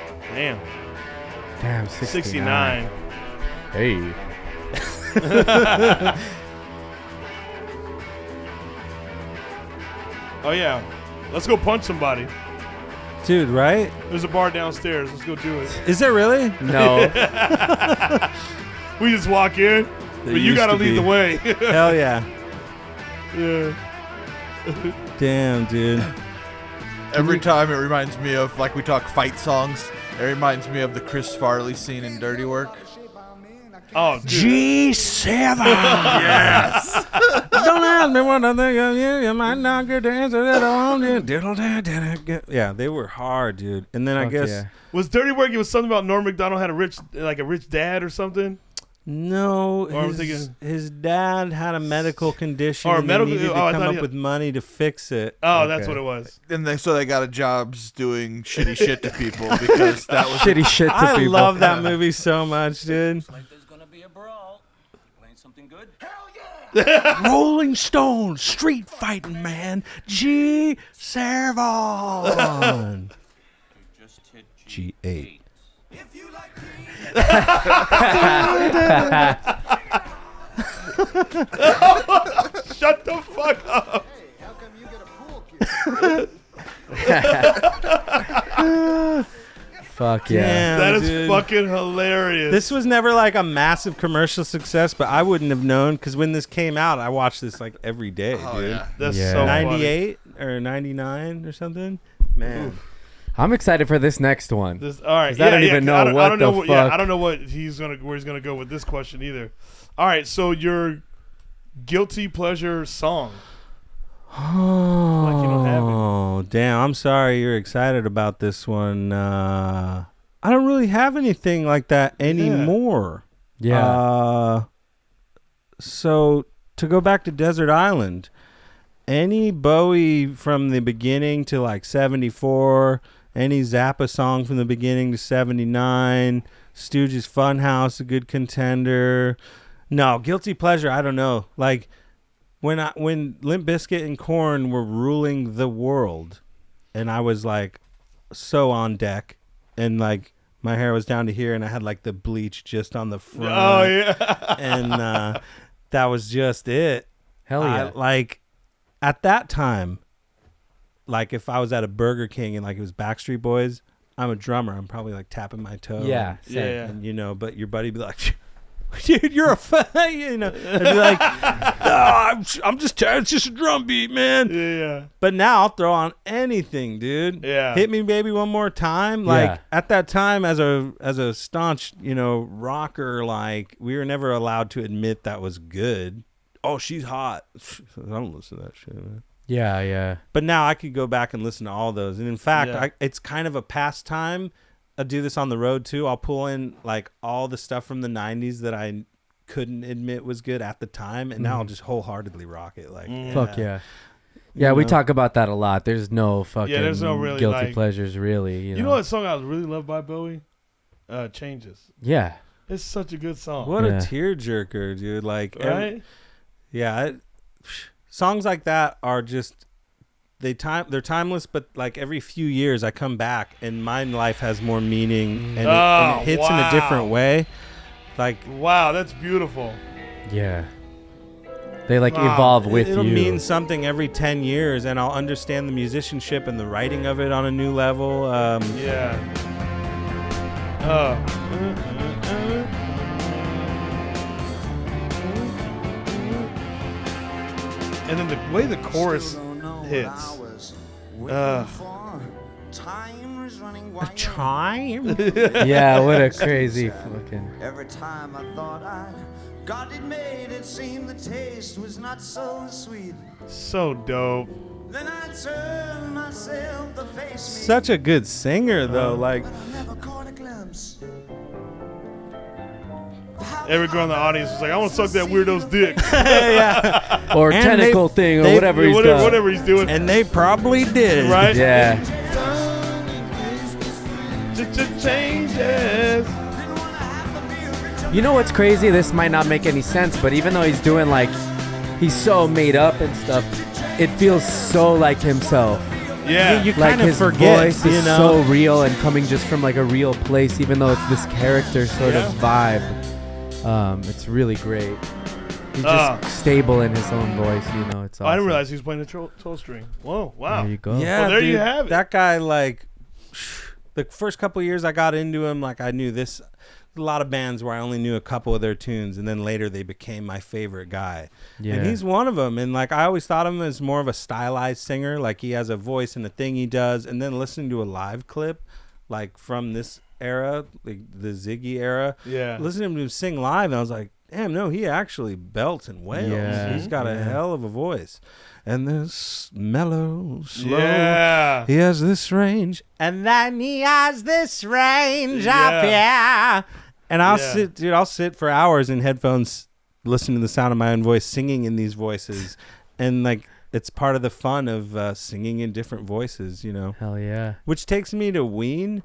What, damn. Damn, 69. 69. Hey. Oh yeah. Let's go punch somebody. Dude, right? There's a bar downstairs. Let's go do it. Is there really? No. We just walk in, but you used gotta to lead the be. way. Hell yeah. Yeah. Damn, dude. Every time it reminds me of, like we talk fight songs, it reminds me of the Chris Farley scene in Dirty Work. Oh, dude. G7. Yes! Don't ask me what I think of you. You might not get the answer that I want you. Yeah, they were hard, dude. And then I Fuck guess yeah. Was Dirty Work? It was something about Norm Macdonald had a rich dad or something. no, Or I'm his, thinking- his dad had a medical condition Or a and medical- they needed to oh, I come thought up he- with money to fix it. Oh, that's Okay. what it was. And so they got a jobs doing shitty shit to people because that was Shitty shit to I people. love that movie so much, dude. Like there's gonna be a brawl. Playing something good? Rolling Stone, street fighting man, G. Servon. Just hit G8. Shut the fuck up. Fuck yeah. Damn, That is dude. fucking hilarious. This was never like a massive commercial success, but I wouldn't have known because when this came out, I watched this like every day, Oh, dude. yeah. That's Yeah. so funny. 98 or 99 or something. Man. I'm excited for this next one. This, all right. 'Cause I don't even know I what don't the know Yeah, fuck- I don't know where he's gonna go with this question either. All right. So your guilty pleasure song. Like you don't have it. Oh, damn. I'm sorry you're excited about this one. I don't really have anything like that anymore. Yeah. So to go back to Desert Island, any Bowie from the beginning to like 74, any Zappa song from the beginning to 79, Stooges Funhouse, a good contender. No, guilty pleasure, I don't know. Like when Limp Bizkit and Korn were ruling the world, and I was like so on deck, and like my hair was down to here, and I had like the bleach just on the front. Oh yeah. And that was just it. Hell yeah. Like at that time, like if I was at a Burger King and like it was Backstreet Boys, I'm a drummer. I'm probably like tapping my toe. Yeah. Yeah. And you know, but your buddy be like, dude, you're a you know, and be like, "No, I'm just it's just a drum beat, man." Yeah. But now I'll throw on anything, dude. Yeah. Hit Me Baby One More Time. Like Yeah. at that time as a staunch, you know, rocker, like we were never allowed to admit that was good. Oh, she's hot. I don't listen to that shit, man. Yeah, yeah. But now I could go back and listen to all those. And in fact, Yeah. it's kind of a pastime. I do this on the road too. I'll pull in like all the stuff from the 90s that I couldn't admit was good at the time, and now I'll just wholeheartedly rock it. Like, Fuck yeah. Yeah, we know? talk about that a lot. There's no fucking there's no really, guilty like- pleasures, really. You You know know what song I really love by Bowie? Changes. Yeah. It's such a good song. What Yeah. a tearjerker, dude. Like, Right? songs like that are just they're timeless, but like every few years I come back and my life has more meaning and it hits in a different way. Like, Wow, that's beautiful. Yeah. They like Wow. evolve with it'll you. mean something every 10 years and I'll understand the musicianship and the writing of it on a new level. Yeah. And then the way the chorus hits. Chime. Yeah, what a crazy fucking. Every time I thought I got it made, it seemed the taste was not so sweet. So dope. Then I turned myself to face me. Such a good singer though. Like But I never caught a glimpse. Every girl in the audience was like, I want to suck that weirdo's dick. yeah. Or And tentacle thing, or whatever he's got. Whatever he's doing. And they probably did. Right? Yeah. Changes. You know what's crazy? This might not make any sense, but even though he's doing like, he's so made up and stuff, it feels so like himself. Yeah. You Like kind of his forget, voice is you know? so real and coming just from like a real place, even though it's this character sort of vibe. It's really great. He's just stable in his own voice, you know. It's awesome. I didn't realize he was playing the 12 string. Whoa, wow. There you go. Yeah, Well, there you dude, have it. That guy, like, the first couple of years I got into him, like, I knew this. A lot of bands where I only knew a couple of their tunes, and then later they became my favorite guy. Yeah. And he's one of them. And, like, I always thought of him as more of a stylized singer. Like, he has a voice and a thing he does. And then listening to a live clip, like, from this era, like the Ziggy era, Yeah. listening to him sing live, and I was like, damn, no, he actually belts and wails. Yeah. He's got a hell of a voice. And this mellow, slow. Yeah. He has this range. And then he has this range up Yeah. here. And I'll Yeah. I'll sit for hours in headphones listening to the sound of my own voice, singing in these voices. And, like, it's part of the fun of singing in different voices, you know. Hell yeah. Which takes me to Ween.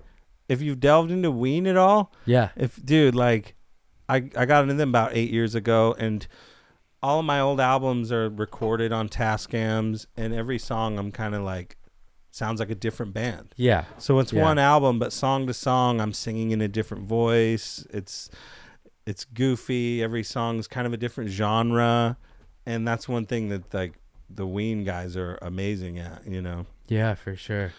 If you've delved into Ween at all. Yeah. Dude, like, I got into them about 8 years ago, and all of my old albums are recorded on Tascams, and every song I'm kind of like, sounds like a different band. Yeah. So it's one album, but song to song, I'm singing in a different voice. It's goofy. Every song's kind of a different genre, and that's one thing that, like, the Ween guys are amazing at, you know. Yeah, for sure.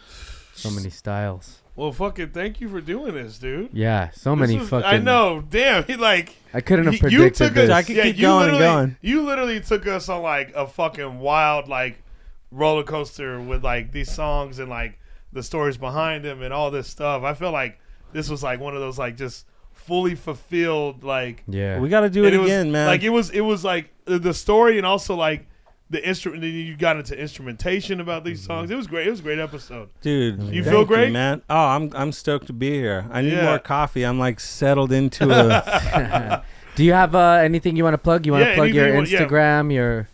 So many styles. Well, fucking thank you for doing this, dude. Yeah, so This many was- fucking. I know. Damn. He like. I couldn't have you predicted took this. us. I could keep you going and literally- going. You literally took us on like a fucking wild like roller coaster with like these songs and like the stories behind them and all this stuff. I feel like this was like one of those like just fully fulfilled like. Yeah. We got to do it and again, was, man. Like it was like the story and also like the instrument. Then you got into instrumentation about these songs. It was great. It was a great episode. Dude, You thank feel great? man. Oh, I'm stoked to be here. I need Yeah. more coffee. I'm like settled into a. Do you have anything you want to plug? You want to Yeah, plug your anything you want- Instagram, your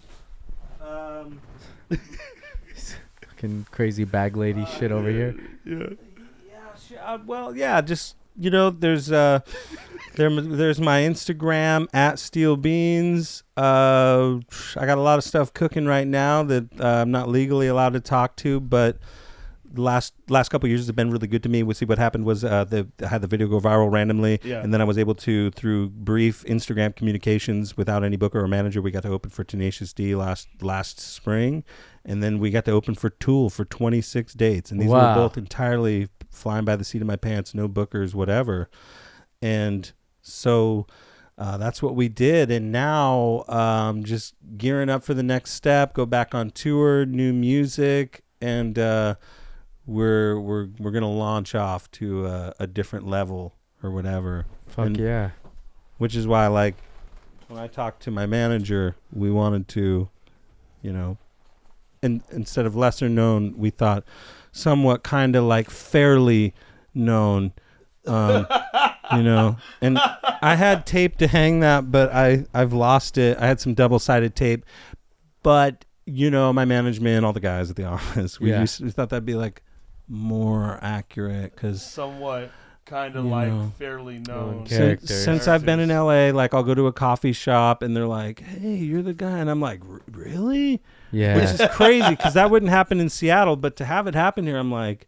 fucking crazy bag lady shit over here? Yeah. Well, yeah, just, you know, there's there's my Instagram at Steel Beans. I got a lot of stuff cooking right now that I'm not legally allowed to talk to, but the last couple of years have been really good to me. We'll see what happened was I had the video go viral randomly, and then I was able to, through brief Instagram communications without any booker or manager, we got to open for Tenacious D last spring, and then we got to open for Tool for 26 dates, and these Wow. were both entirely flying by the seat of my pants, no bookers, whatever. And so that's what we did, and now just gearing up for the next step, go back on tour, new music, and we're gonna launch off to a different level or whatever. Fuck And- yeah. which is why, like, when I talked to my manager, we wanted to, you know, and instead of lesser known, we thought somewhat kind of like fairly known, you know. And I had tape to hang that, but I've lost it. I had some double-sided tape, but, you know, my management, all the guys at the office, we thought that'd be like more accurate, because Somewhat kind of You like know. fairly known. Characters. since I've been in LA, like, I'll go to a coffee shop and they're like, hey, you're the guy, and I'm like, really? Yeah. Which is crazy, because that wouldn't happen in Seattle, but to have it happen here, I'm like,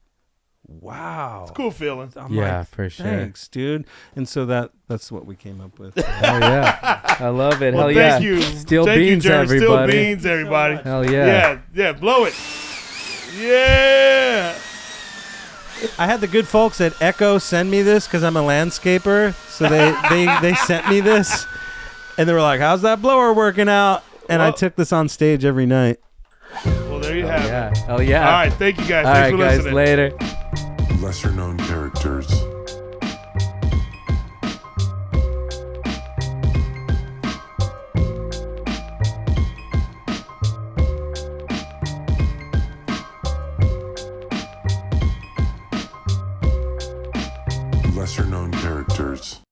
wow. It's a cool feeling. I'm Yeah, like, for sure. thanks, dude. And so that's what we came up with. Hell yeah. I love it. Well, Hell yeah. thank you. Steel Thank beans, you, Jared. everybody. Steel beans, everybody. Hell yeah. Yeah, yeah, blow it. Yeah. I had the good folks at Echo send me this because I'm a landscaper. So they sent me this, and they were like, how's that blower working out? And I took this on stage every night. Well, there you have it. Oh yeah. All right, thank you guys. All Thanks right, for guys. listening. Later. Lesser known characters. Lesser known characters.